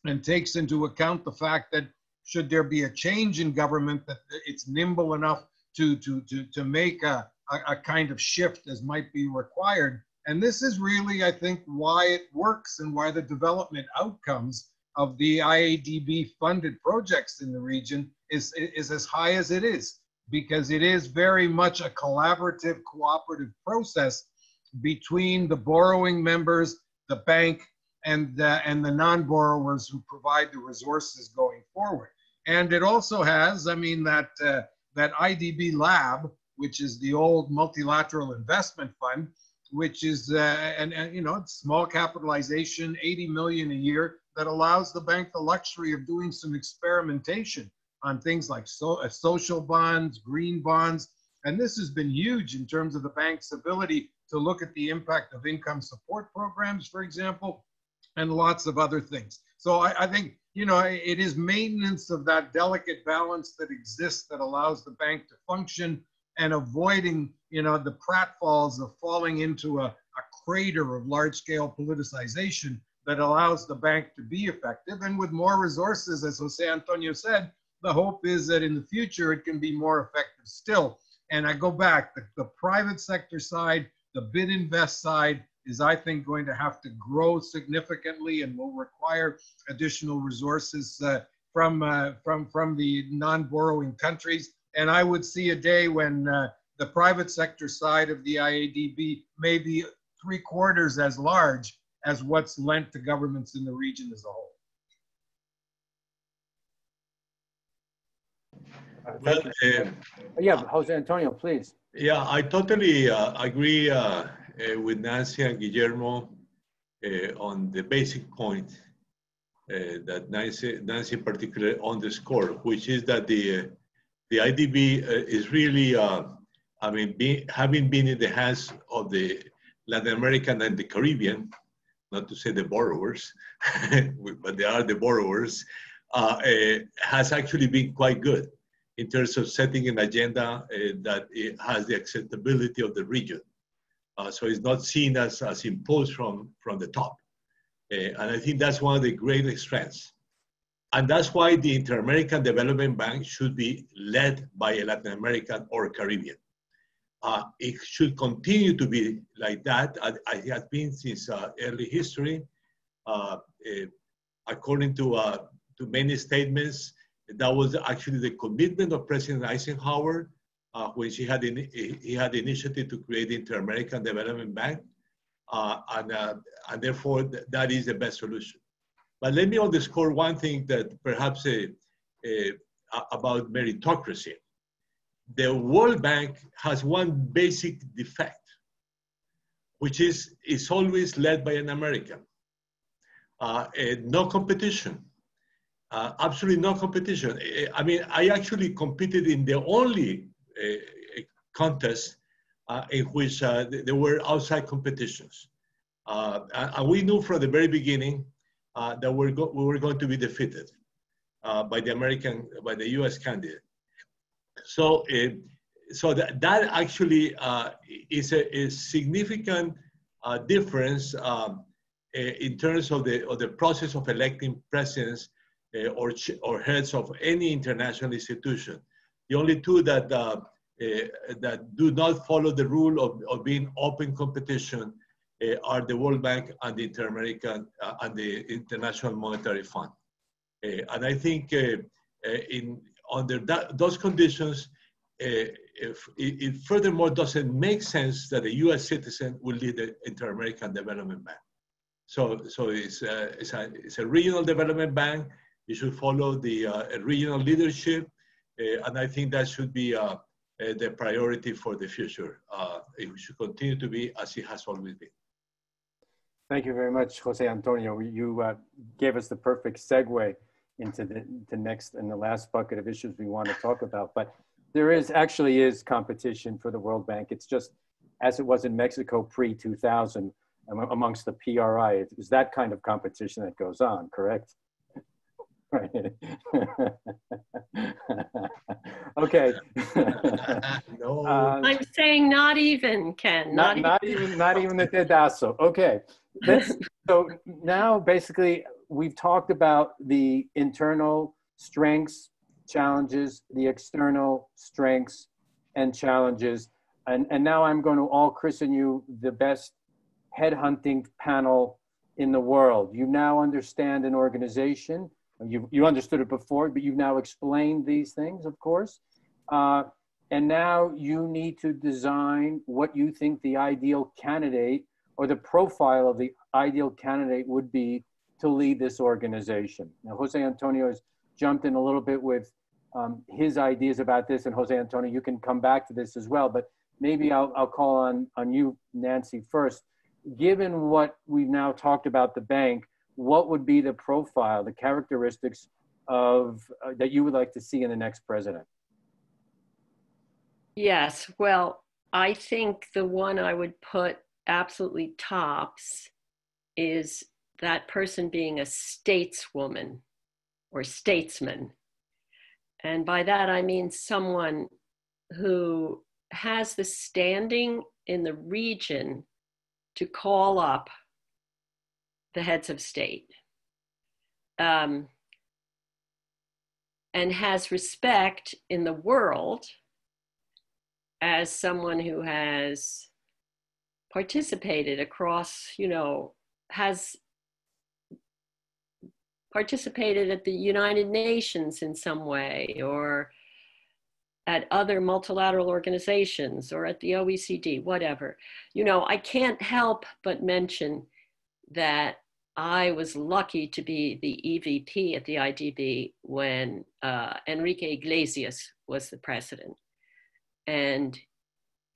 and takes into account the fact that should there be a change in government, that it's nimble enough to make a kind of shift as might be required. And this is really, I think, why it works and why the development outcomes of the IADB funded projects in the region is as high as it is, because it is very much a collaborative, cooperative process between the borrowing members, the bank, and the non-borrowers who provide the resources going forward. And it also has, I mean, that IDB Lab, which is the old multilateral investment fund, which is, and you know, small capitalization, 80 million a year, that allows the bank the luxury of doing some experimentation on things like social bonds, green bonds. And this has been huge in terms of the bank's ability to look at the impact of income support programs, for example, and lots of other things. So I think, you know, it is maintenance of that delicate balance that exists that allows the bank to function, and avoiding, you know, the pratfalls of falling into a crater of large-scale politicization that allows the bank to be effective. And with more resources, as Jose Antonio said, the hope is that in the future it can be more effective still. And I go back, the private sector side, the bid invest side is, I think, going to have to grow significantly and will require additional resources from the non-borrowing countries. And I would see a day when the private sector side of the IADB may be 3/4 as large as what's lent to governments in the region as a whole. Well, Yeah, Jose Antonio, please. yeah, I totally agree with Nancy and Guillermo on the basic point that Nancy particularly underscored, which is that the IDB is really, I mean, having been in the hands of the Latin American and the Caribbean, not to say the borrowers, but they are the borrowers, has actually been quite good in terms of setting an agenda that it has the acceptability of the region. So it's not seen as imposed from the top. And I think that's one of the greatest strengths. And that's why the Inter-American Development Bank should be led by a Latin American or Caribbean. It should continue to be like that. It has been since early history. According to many statements, that was actually the commitment of President Eisenhower when he had the initiative to create the Inter-American Development Bank. and therefore that is the best solution. But let me underscore one thing that perhaps about meritocracy. The World Bank has one basic defect, which is it's always led by an American. No competition, absolutely no competition. I mean, I actually competed in the only contest in which there were outside competitions. And we knew from the very beginning that we were going to be defeated by the US candidate. So, so that actually is a significant difference in terms of the process of electing presidents or heads of any international institution. The only two that that do not follow the rule of being open competition are the World Bank and the Inter-American and the International Monetary Fund. And I think under those conditions, it furthermore doesn't make sense that a U.S. citizen will lead the Inter-American Development Bank. So it's a regional development bank. It should follow the regional leadership, and I think that should be the priority for the future. It should continue to be as it has always been. Thank you very much, Jose Antonio. You gave us the perfect segue into the next and the last bucket of issues we want to talk about. But there actually is competition for the World Bank. It's just as it was in Mexico pre-2000 amongst the PRI. It's that kind of competition that goes on, correct? Right. Okay. No. I'm saying not even, Ken. Not even the Dedazo. Okay. So now basically we've talked about the internal strengths, challenges, the external strengths and challenges. And now I'm going to all christen you the best headhunting panel in the world. You now understand an organization. You understood it before, but you've now explained these things, of course. And now you need to design what you think the ideal candidate or the profile of the ideal candidate would be to lead this organization. Now, Jose Antonio has jumped in a little bit with his ideas about this, and Jose Antonio, you can come back to this as well, but maybe I'll call on you, Nancy, first. Given what we've now talked about the bank, what would be the profile, the characteristics of that you would like to see in the next president? Yes, well, I think the one I would put absolutely tops is that person being a stateswoman or statesman. And by that, I mean someone who has the standing in the region to call up the heads of state, and has respect in the world as someone who has participated across, has participated at the United Nations in some way, or at other multilateral organizations, or at the OECD, whatever. I can't help but mention that I was lucky to be the EVP at the IDB when Enrique Iglesias was the president. And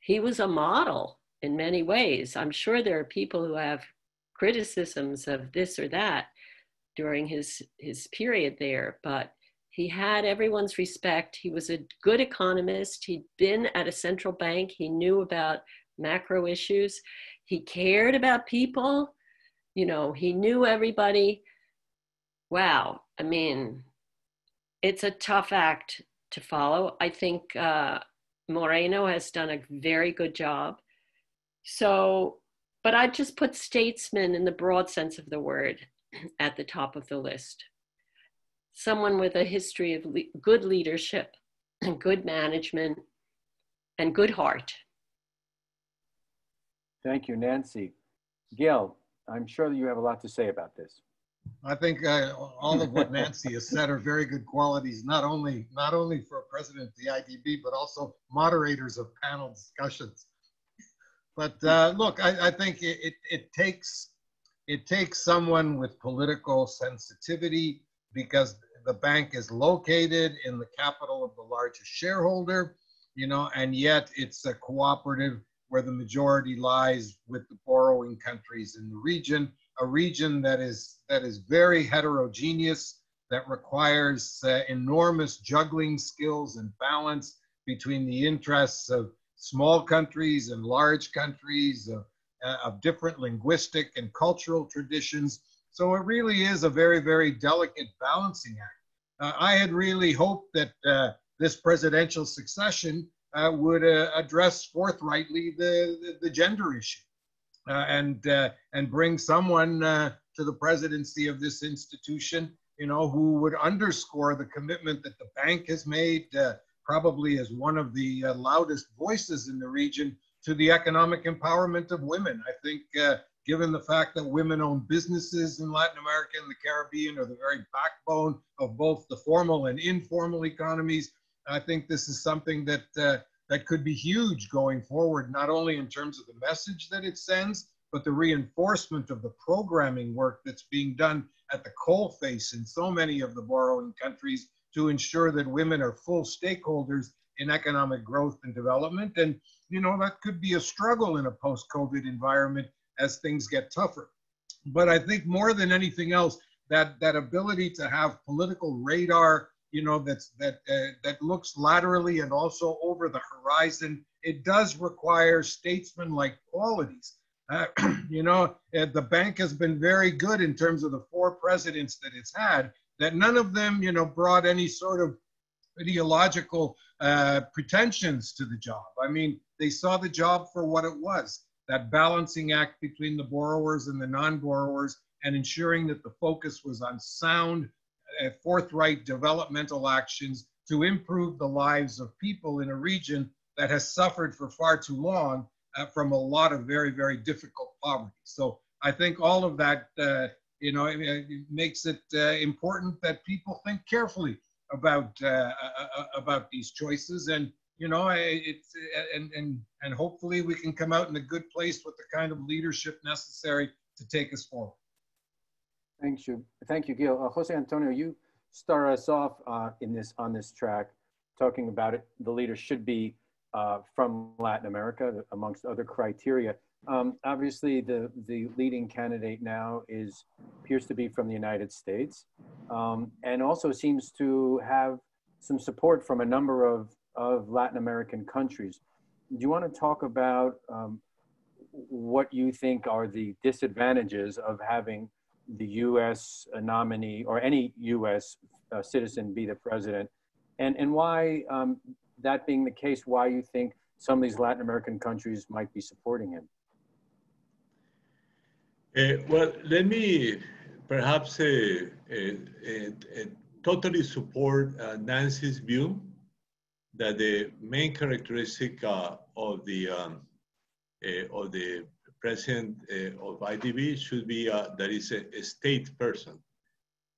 he was a model in many ways. I'm sure there are people who have criticisms of this or that during his period there, but he had everyone's respect. He was a good economist. He'd been at a central bank. He knew about macro issues. He cared about people. He knew everybody. Wow. I mean, it's a tough act to follow. I think Moreno has done a very good job. So, but I'd just put statesman in the broad sense of the word at the top of the list. Someone with a history of good leadership and good management and good heart. Thank you, Nancy. Gil, I'm sure that you have a lot to say about this. I think all of what Nancy has said are very good qualities, not only for a president of the IDB, but also moderators of panel discussions. But look, I think it takes someone with political sensitivity, because the bank is located in the capital of the largest shareholder, and yet it's a cooperative where the majority lies with the borrowing countries in the region, a region that is very heterogeneous, that requires enormous juggling skills and balance between the interests of small countries and large countries, of different linguistic and cultural traditions. So it really is a very, very delicate balancing act. I had really hoped that this presidential succession would address forthrightly the gender issue, and bring someone to the presidency of this institution, who would underscore the commitment that the bank has made, probably as one of the loudest voices in the region, to the economic empowerment of women. I think given the fact that women-owned businesses in Latin America and the Caribbean are the very backbone of both the formal and informal economies, I think this is something that could be huge going forward, not only in terms of the message that it sends, but the reinforcement of the programming work that's being done at the coalface in so many of the borrowing countries to ensure that women are full stakeholders in economic growth and development. And, that could be a struggle in a post-COVID environment as things get tougher. But I think more than anything else, that ability to have political radar, that looks laterally and also over the horizon, it does require statesman-like qualities. The bank has been very good in terms of the 4 presidents that it's had, that none of them, brought any sort of ideological pretensions to the job. I mean, they saw the job for what it was, that balancing act between the borrowers and the non-borrowers, and ensuring that the focus was on sound, forthright developmental actions to improve the lives of people in a region that has suffered for far too long from a lot of very, very difficult poverty. So I think all of that, it makes it important that people think carefully about these choices, and it's and hopefully we can come out in a good place with the kind of leadership necessary to take us forward. Thank you, Gil. Jose Antonio, you start us off on this track, talking about it. The leader should be from Latin America, amongst other criteria. Obviously, the leading candidate now appears to be from the United States, and also seems to have some support from a number of Latin American countries. Do you want to talk about what you think are the disadvantages of having the U.S. nominee or any U.S. citizen be the president, and why, that being the case, why you think some of these Latin American countries might be supporting him? Well, let me perhaps totally support Nancy's view that the main characteristic of the president of IDB should be that is a state person,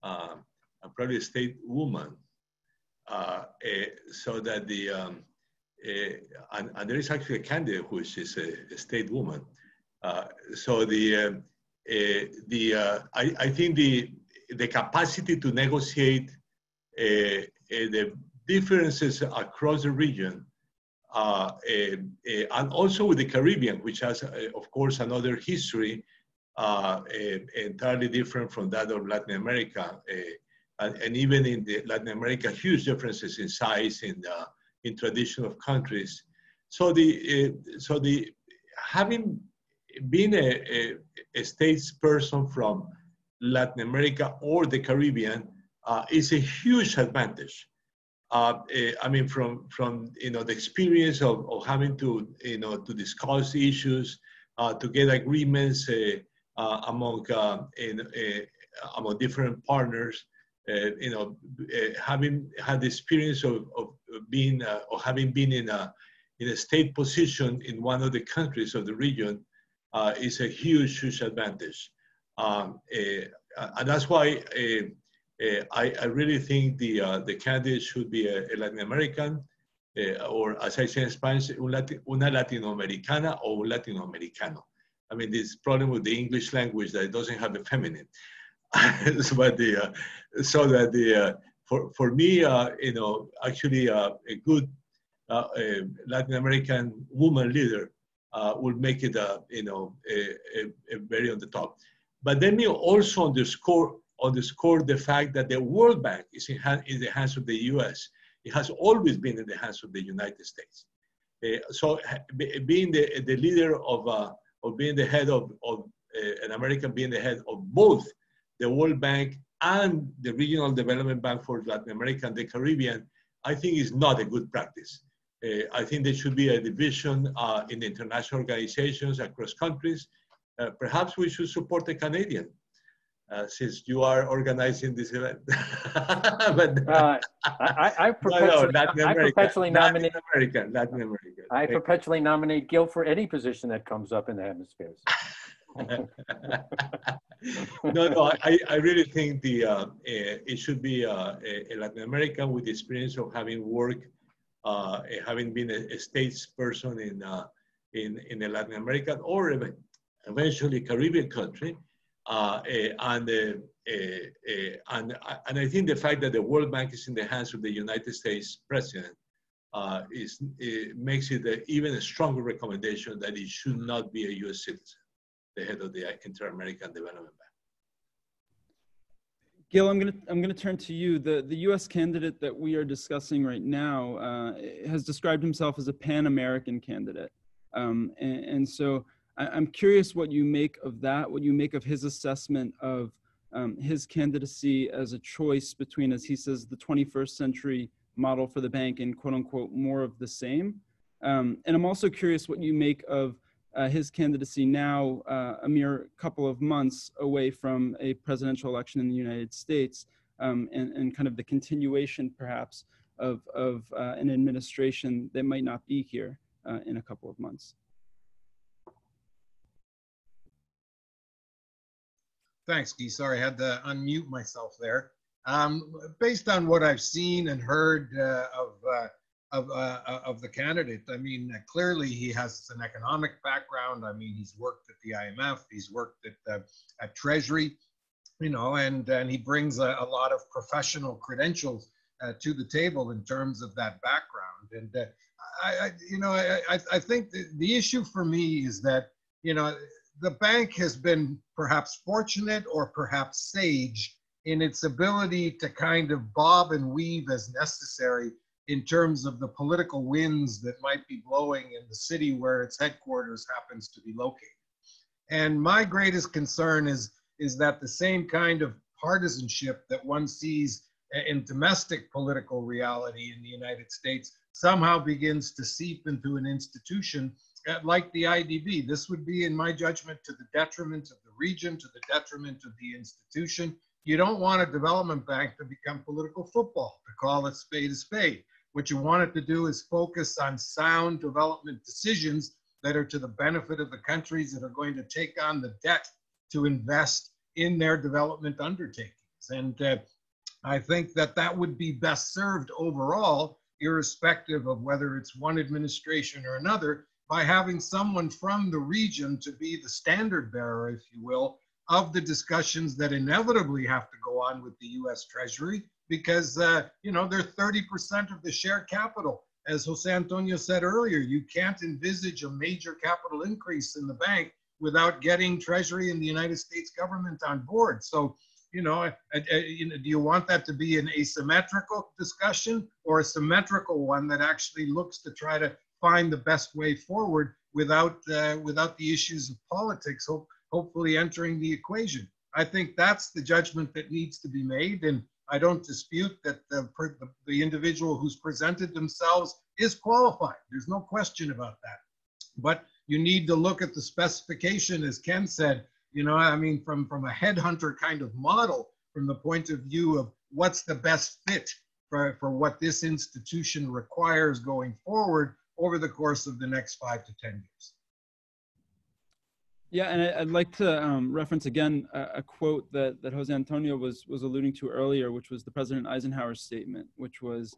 probably a state woman, so that and there is actually a candidate who is a state woman. So I think the capacity to negotiate the differences across the region, and also with the Caribbean, which has, of course, another history entirely different from that of Latin America, and even in Latin America, huge differences in size, in tradition of countries. So having been a statesperson from Latin America or the Caribbean is a huge advantage. I mean, from the experience of having to to discuss issues, to get agreements among different partners, having had the experience of being or having been in a state position in one of the countries of the region is a huge advantage, and that's why I really think the candidate should be a Latin American. or as I say in Spanish, una latinoamericana o un latinoamericano. I mean, this problem with the English language that it doesn't have a feminine. For me, you know, actually a good Latin American woman leader will make it, you know, a very on the top. But let me also underscore the fact that the World Bank is in the hands of the U.S. It has always been in the hands of the United States. So being the leader of being the head of an American, being the head of both the World Bank and the Regional Development Bank for Latin America and the Caribbean, I think is not a good practice. I think there should be a division in international organizations across countries. Perhaps we should support the Canadian, since you are organizing this event. But, I perpetually nominate Latin American. I perpetually nominate Gil for any position that comes up in the hemispheres. No, I really think it should be a Latin American with the experience of having worked, having been a statesperson in a Latin American or eventually Caribbean country. And I think the fact that the World Bank is in the hands of the United States president makes it even a stronger recommendation that it should not be a U.S. citizen, the head of the Inter-American Development Bank. Gil, I'm gonna turn to you. The U.S. candidate that we are discussing right now has described himself as a Pan-American candidate, and so I'm curious what you make of that, what you make of his assessment of his candidacy as a choice between, as he says, the 21st century model for the bank and quote unquote more of the same. And I'm also curious what you make of his candidacy now, a mere couple of months away from a presidential election in the United States, and kind of the continuation perhaps of an administration that might not be here in a couple of months. Thanks, Guy. Sorry, I had to unmute myself there. Based on what I've seen and heard of the candidate, I mean, clearly he has an economic background. I mean, he's worked at the IMF, he's worked at Treasury, you know, and he brings a lot of professional credentials to the table in terms of that background. And I think the issue for me is that, you know, the bank has been perhaps fortunate or perhaps sage in its ability to kind of bob and weave as necessary in terms of the political winds that might be blowing in the city where its headquarters happens to be located. And my greatest concern is that the same kind of partisanship that one sees in domestic political reality in the United States somehow begins to seep into an institution like the IDB. This would be, in my judgment, to the detriment of the region, to the detriment of the institution. You don't want a development bank to become political football, to call it spade a spade. What you want it to do is focus on sound development decisions that are to the benefit of the countries that are going to take on the debt to invest in their development undertakings. And I think that that would be best served overall, irrespective of whether it's one administration or another, by having someone from the region to be the standard bearer, if you will, of the discussions that inevitably have to go on with the U.S. Treasury, because, you know, they're 30% of the share capital. As Jose Antonio said earlier, you can't envisage a major capital increase in the bank without getting Treasury and the United States government on board. So, you know, do you want that to be an asymmetrical discussion or a symmetrical one that actually looks to try to find the best way forward without the issues of politics hopefully entering the equation? I think that's the judgment that needs to be made, and I don't dispute that the individual who's presented themselves is qualified. There's no question about that. But you need to look at the specification, as Ken said, you know, I mean, from a headhunter kind of model, from the point of view of what's the best fit for what this institution requires going forward over the course of the next 5 to 10 years. Yeah, and I'd like to reference again a quote that Jose Antonio was alluding to earlier, which was the President Eisenhower's statement, which was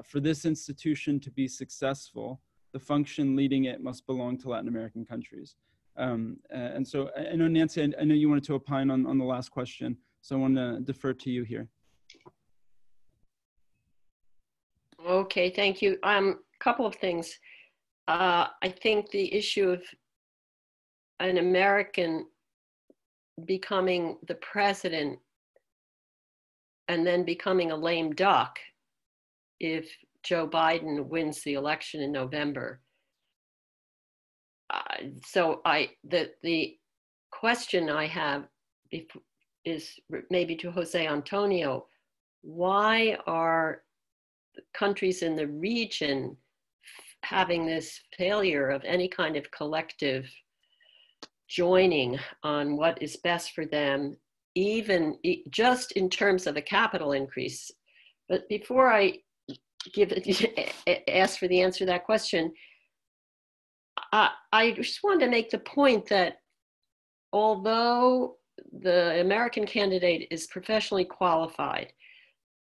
For this institution to be successful, the function leading it must belong to Latin American countries. And so I know, Nancy, I know you wanted to opine on the last question, so I want to defer to you here. Okay, thank you. Couple of things. I think the issue of an American becoming the president and then becoming a lame duck if Joe Biden wins the election in November. So the question I have is maybe to Jose Antonio: why are countries in the region having this failure of any kind of collective joining on what is best for them, even just in terms of a capital increase? But before I ask for the answer to that question, I just wanted to make the point that although the American candidate is professionally qualified,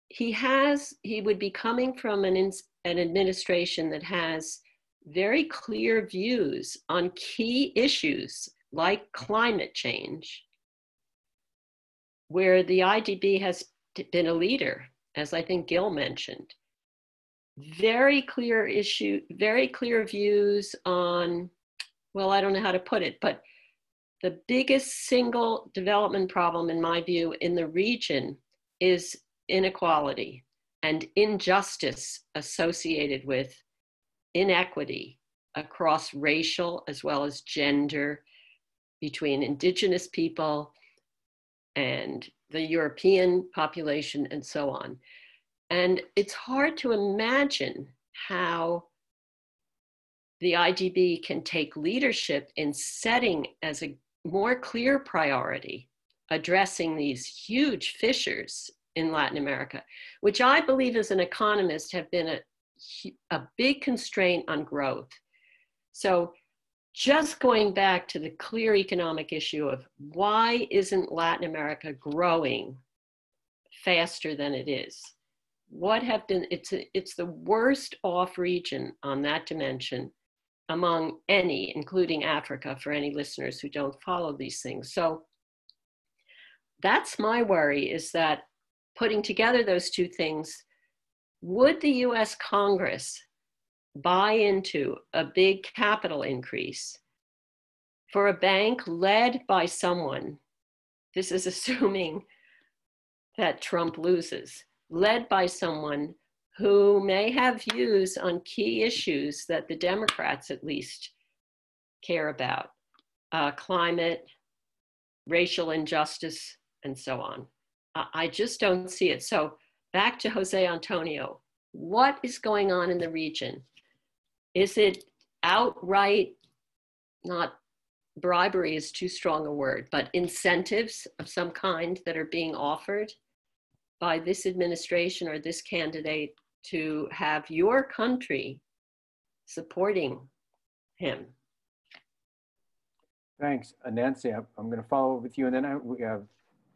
he would be coming from an administration that has very clear views on key issues like climate change, where the IDB has been a leader, as I think Gil mentioned. Very clear views on, well, I don't know how to put it, but the biggest single development problem, in my view, in the region is inequality and injustice associated with inequity across racial as well as gender, between indigenous people and the European population and so on. And it's hard to imagine how the IDB can take leadership in setting as a more clear priority, addressing these huge fissures in Latin America, which I believe as an economist have been a big constraint on growth. So just going back to the clear economic issue of why isn't Latin America growing faster than it is? What have been, it's the worst off region on that dimension among any, including Africa, for any listeners who don't follow these things. So that's my worry, is that putting together those two things, would the US Congress buy into a big capital increase for a bank led by someone, this is assuming that Trump loses, led by someone who may have views on key issues that the Democrats at least care about, climate, racial injustice, and so on. I just don't see it. So back to Jose Antonio, what is going on in the region? Is it outright, not bribery is too strong a word, but incentives of some kind that are being offered by this administration or this candidate to have your country supporting him? Thanks, Nancy. I'm going to follow up with you, and then we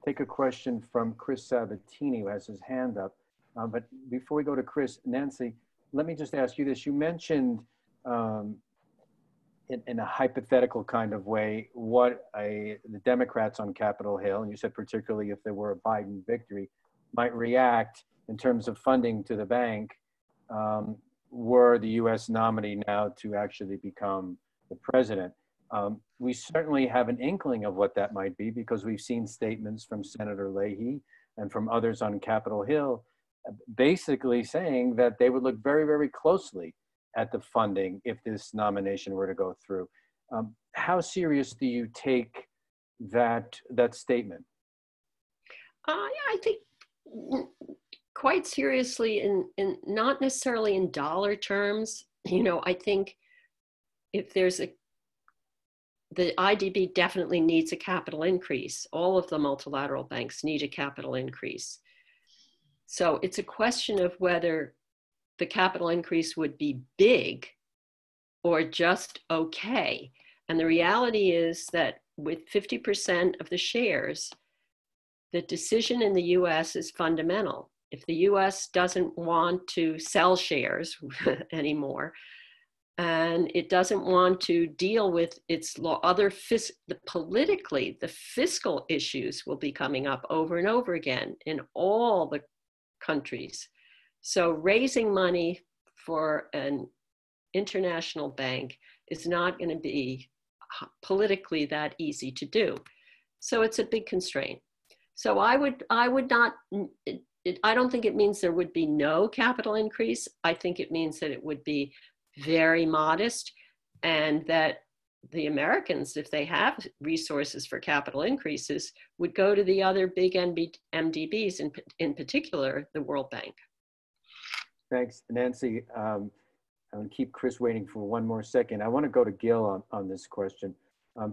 take a question from Chris Sabatini, who has his hand up. But before we go to Chris, Nancy, let me just ask you this. You mentioned in a hypothetical kind of way what the Democrats on Capitol Hill, and you said particularly if there were a Biden victory, might react in terms of funding to the bank, were the US nominee now to actually become the president. We certainly have an inkling of what that might be, because we've seen statements from Senator Leahy and from others on Capitol Hill basically saying that they would look very, very closely at the funding if this nomination were to go through. How serious do you take that statement? I think quite seriously, in not necessarily in dollar terms. You know, I think if there's the IDB definitely needs a capital increase. All of the multilateral banks need a capital increase. So it's a question of whether the capital increase would be big or just okay. And the reality is that with 50% of the shares, the decision in the US is fundamental. if the US doesn't want to sell shares anymore, and it doesn't want to deal with its politically, the fiscal issues will be coming up over and over again in all the countries. So raising money for an international bank is not going to be politically that easy to do. So it's a big constraint. So I don't think it means there would be no capital increase. I think it means that it would be very modest, and that the Americans, if they have resources for capital increases, would go to the other big MDBs, in particular, the World Bank. Thanks, Nancy. I'm going to keep Chris waiting for one more second. I want to go to Gil on this question,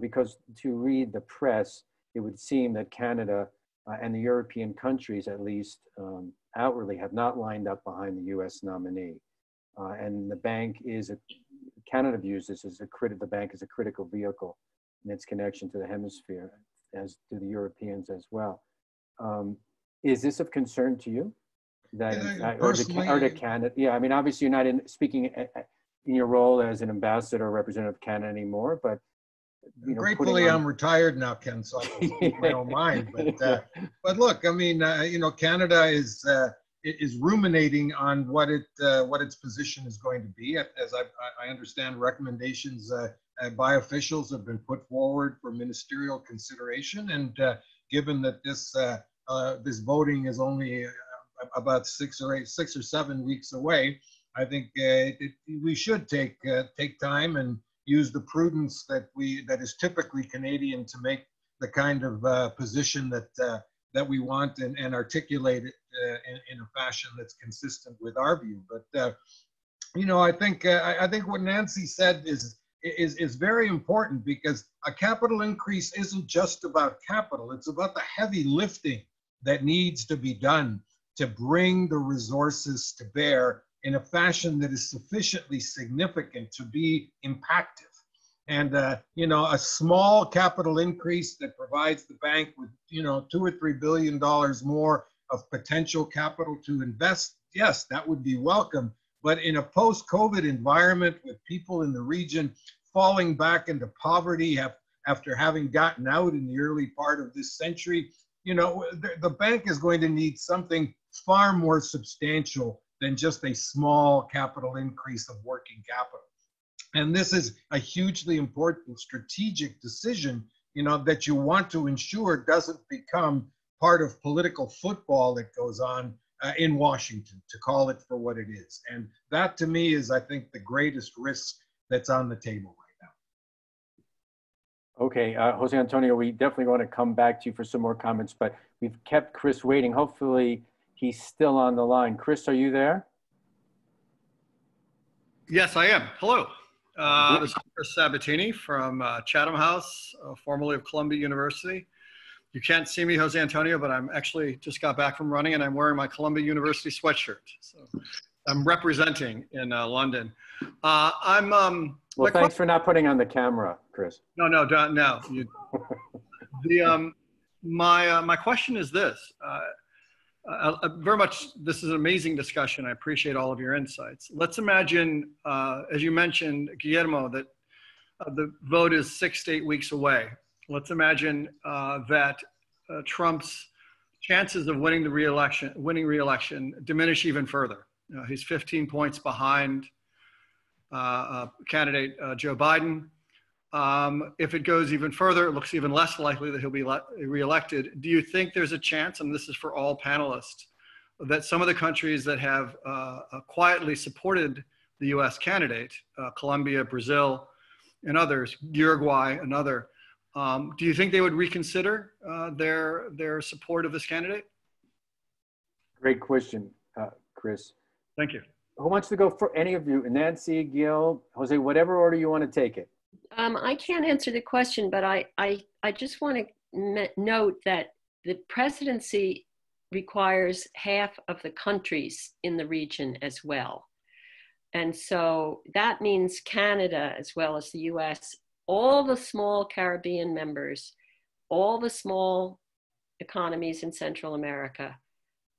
because to read the press, it would seem that Canada and the European countries, at least outwardly, have not lined up behind the US nominee. And the bank Canada views this as the bank is a critical vehicle in its connection to the hemisphere, as do the Europeans as well. Is this of concern to you? Or to Canada? Yeah, I mean, obviously you're not speaking in your role as an ambassador or representative of Canada anymore, but gratefully I'm retired now, Ken, so I can speak my own mind. But look, I mean, Canada is ruminating on what its position is going to be. As I understand, recommendations by officials have been put forward for ministerial consideration, and given that this voting is only about 6 or 7 weeks away, I think we should take time and use the prudence that is typically Canadian to make the kind of position that we want and articulate it in a fashion that's consistent with our view. But I think what Nancy said is very important, because a capital increase isn't just about capital. It's about the heavy lifting that needs to be done to bring the resources to bear in a fashion that is sufficiently significant to be impactful. And, a small capital increase that provides the bank with, $2 or $3 billion more of potential capital to invest, yes, that would be welcome. But in a post-COVID environment with people in the region falling back into poverty after having gotten out in the early part of this century, the bank is going to need something far more substantial than just a small capital increase of working capital. And this is a hugely important strategic decision, that you want to ensure doesn't become part of political football that goes on in Washington, to call it for what it is. And that, to me, is, I think, the greatest risk that's on the table right now. Okay, Jose Antonio, we definitely want to come back to you for some more comments, but we've kept Chris waiting. Hopefully he's still on the line. Chris, are you there? Yes, I am. Hello. This is Chris Sabatini from Chatham House, formerly of Columbia University. You can't see me, Jose Antonio, but I'm actually just got back from running, and I'm wearing my Columbia University sweatshirt. So I'm representing in London. Well, thanks for not putting on the camera, Chris. No. My question is this. Very much, this is an amazing discussion. I appreciate all of your insights. Let's imagine, as you mentioned, Guillermo, that the vote is 6 to 8 weeks away. Let's imagine that Trump's chances of winning re-election diminish even further. He's 15 points behind candidate Joe Biden. If it goes even further, it looks even less likely that he'll be reelected. Do you think there's a chance, and this is for all panelists, that some of the countries that have quietly supported the US candidate, Colombia, Brazil, and others, Uruguay, another, do you think they would reconsider their support of this candidate? Great question, Chris. Thank you. Who wants to go for any of you? Nancy, Gil, Jose, whatever order you want to take it. I can't answer the question, but I just want to note that the presidency requires half of the countries in the region as well. And so that means Canada, as well as the US, all the small Caribbean members, all the small economies in Central America.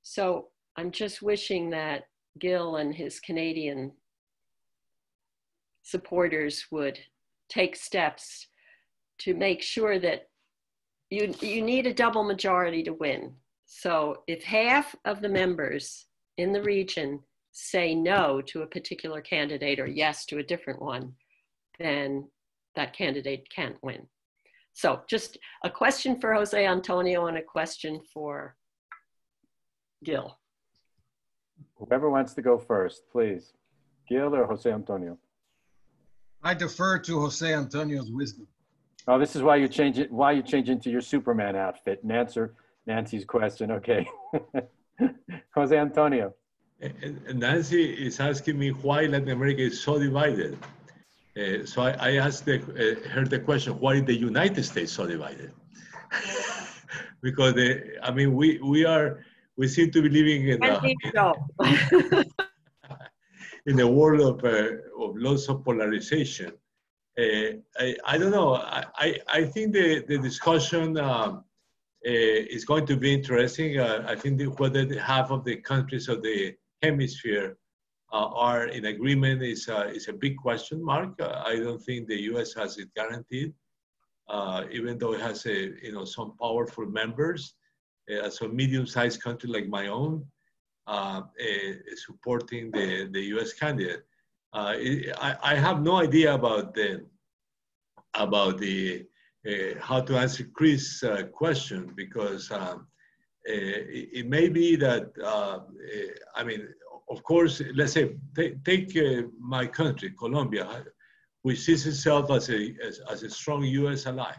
So I'm just wishing that Gil and his Canadian supporters would take steps to make sure that you need a double majority to win. So if half of the members in the region say no to a particular candidate or yes to a different one, then that candidate can't win. So just a question for Jose Antonio and a question for Gil. Whoever wants to go first, please. Gil or Jose Antonio? I defer to Jose Antonio's wisdom. Oh, this is why you change it. Why you change into your Superman outfit and answer Nancy's question. Okay, Jose Antonio. And Nancy is asking me why Latin America is so divided. So I asked her the question: why is the United States so divided? Because I mean, we seem to be living in a world of lots of polarization. I don't know. I think the discussion is going to be interesting. I think whether half of the countries of the hemisphere are in agreement is a big question mark. I don't think the U.S. has it guaranteed, even though it has some powerful members. As a medium-sized country like my own, supporting the U.S. candidate. I have no idea about how to answer Chris' question, because it may be that I mean, of course, let's say take my country, Colombia, which sees itself as a strong U.S. ally.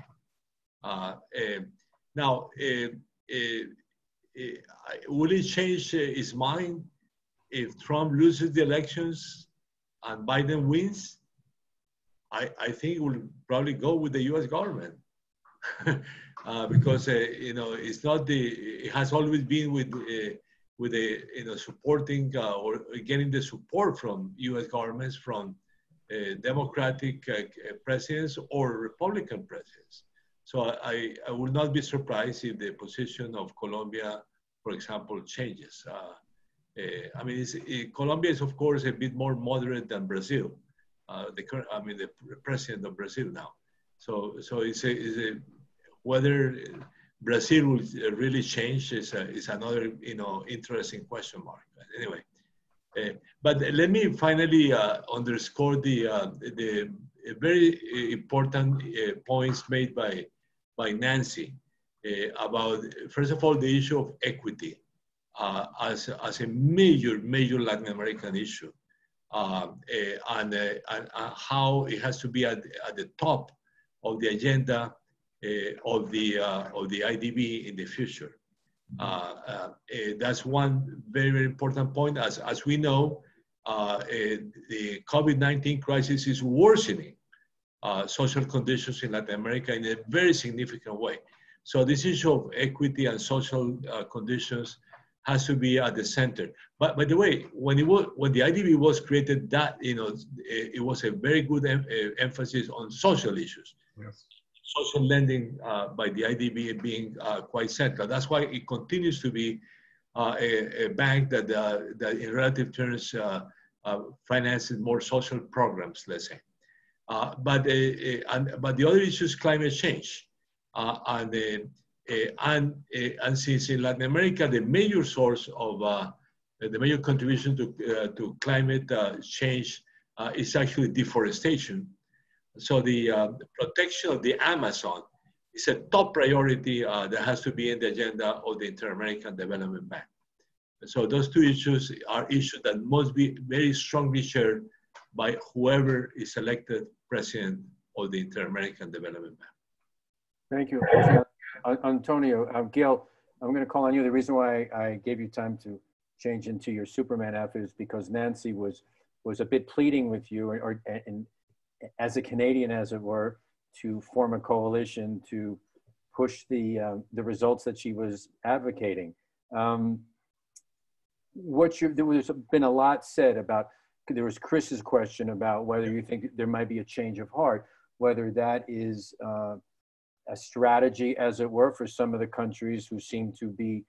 Now, will it change his mind if Trump loses the elections and Biden wins? I think it will probably go with the U.S. government because it's not it has always been with supporting or getting the support from U.S. governments from Democratic presidents or Republican presidents. So I would not be surprised if the position of Colombia, for example, changes. I mean, Colombia is of course a bit more moderate than Brazil. The president of Brazil now. So it's whether Brazil will really change is another interesting question mark. Anyway, but let me finally underscore the very important points made by Nancy about, first of all, the issue of equity as a major Latin American issue, and how it has to be at the top of the agenda of the IDB in the future. That's one very important point. As we know, the COVID-19 crisis is worsening social conditions in Latin America in a very significant way. So this issue of equity and social conditions has to be at the center. But by the way, when the IDB was created, it was a very good emphasis on social issues. Yes. Social lending by the IDB being quite central. That's why it continues to be a bank that in relative terms finances more social programs, let's say. But the other issue is climate change. And since in Latin America, the major source of the major contribution to climate change is actually deforestation. So the protection of the Amazon is a top priority that has to be in the agenda of the Inter-American Development Bank. So those two issues are issues that must be very strongly shared by whoever is elected president of the Inter-American Development Bank. Thank you, Antonio. Gil, I'm going to call on you. The reason why I gave you time to change into your Superman outfit is because Nancy was a bit pleading with you, and as a Canadian, as it were, to form a coalition to push the results that she was advocating. There's been a lot said about. There was Chris's question about whether you think there might be a change of heart, whether that is a strategy, as it were, for some of the countries who seem to be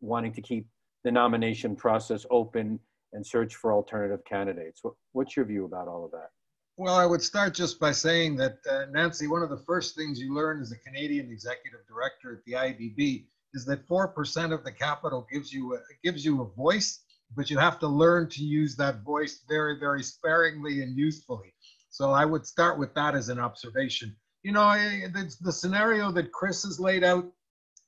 wanting to keep the nomination process open and search for alternative candidates. What's your view about all of that? Well, I would start just by saying that, Nancy, one of the first things you learn as a Canadian executive director at the IDB is that 4% of the capital gives you a voice, but you have to learn to use that voice very, very sparingly and usefully. So I would start with that as an observation. You know, the scenario that Chris has laid out,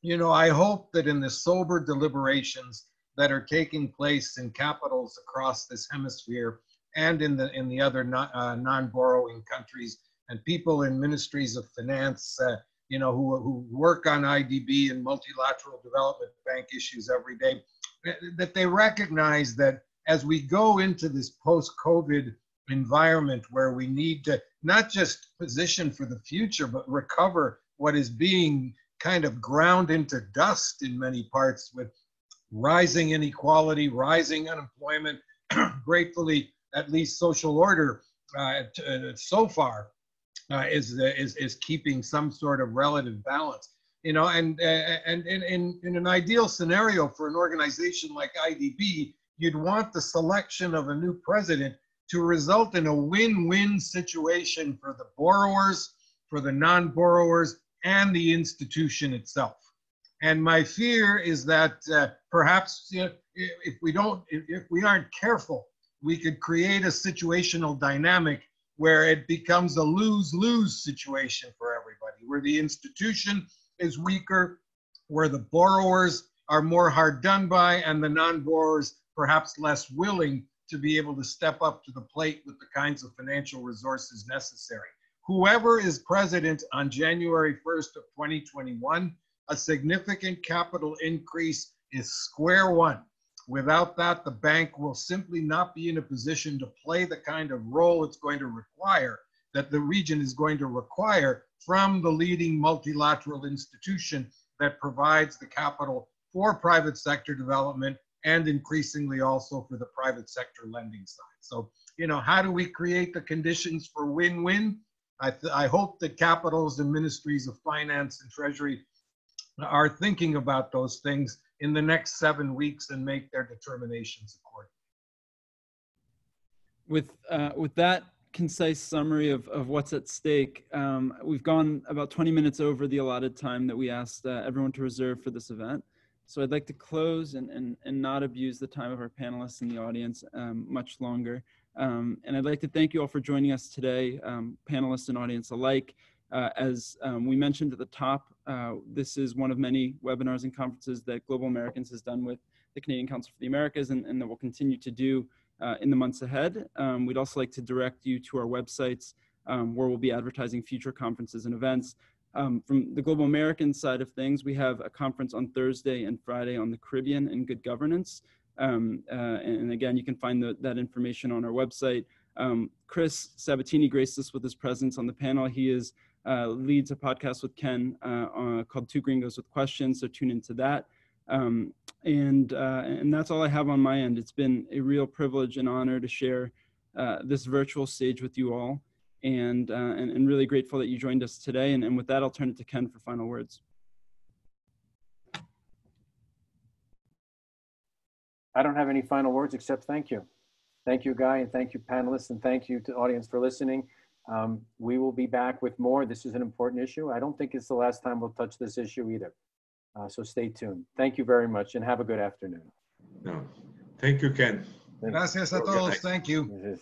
you know, I hope that in the sober deliberations that are taking place in capitals across this hemisphere and in the other non-borrowing countries, and people in ministries of finance, you know, who work on IDB and multilateral development bank issues every day, that they recognize that as we go into this post-COVID environment where we need to not just position for the future, but recover what is being kind of ground into dust in many parts with rising inequality, rising unemployment, gratefully, at least social order so far is keeping some sort of relative balance. You know, and in an ideal scenario for an organization like IDB, you'd want the selection of a new president to result in a win-win situation for the borrowers, for the non-borrowers, and the institution itself. And my fear is that perhaps, you know, if we aren't careful, we could create a situational dynamic where it becomes a lose-lose situation for everybody, where the institution is weaker, where the borrowers are more hard done by, and the non-borrowers perhaps less willing to be able to step up to the plate with the kinds of financial resources necessary. Whoever is president on January 1st of 2021, a significant capital increase is square one. Without that, the bank will simply not be in a position to play the kind of role it's going to require, that the region is going to require from the leading multilateral institution that provides the capital for private sector development and increasingly also for the private sector lending side. So, you know, how do we create the conditions for win-win? I hope that capitals and ministries of finance and treasury are thinking about those things in the next 7 weeks and make their determinations accordingly. With that concise summary of what's at stake, we've gone about 20 minutes over the allotted time that we asked everyone to reserve for this event. So I'd like to close and not abuse the time of our panelists in the audience much longer. And I'd like to thank you all for joining us today, panelists and audience alike. As we mentioned at the top, this is one of many webinars and conferences that Global Americans has done with the Canadian Council for the Americas and that we'll continue to do in the months ahead. We'd also like to direct you to our websites where we'll be advertising future conferences and events. From the Global American side of things, we have a conference on Thursday and Friday on the Caribbean and good governance. And again, you can find that information on our website. Chris Sabatini graced us with his presence on the panel. He leads a podcast with Ken called Two Gringos with Questions, so tune into that. And that's all I have on my end. It's been a real privilege and honor to share this virtual stage with you all, and really grateful that you joined us today. And with that, I'll turn it to Ken for final words. I don't have any final words except thank you. Thank you, Guy, and thank you, panelists, and thank you to the audience for listening. We will be back with more. This is an important issue. I don't think it's the last time we'll touch this issue either. So stay tuned. Thank you very much and have a good afternoon. No. Thank you, Ken. Gracias a todos. Thank you.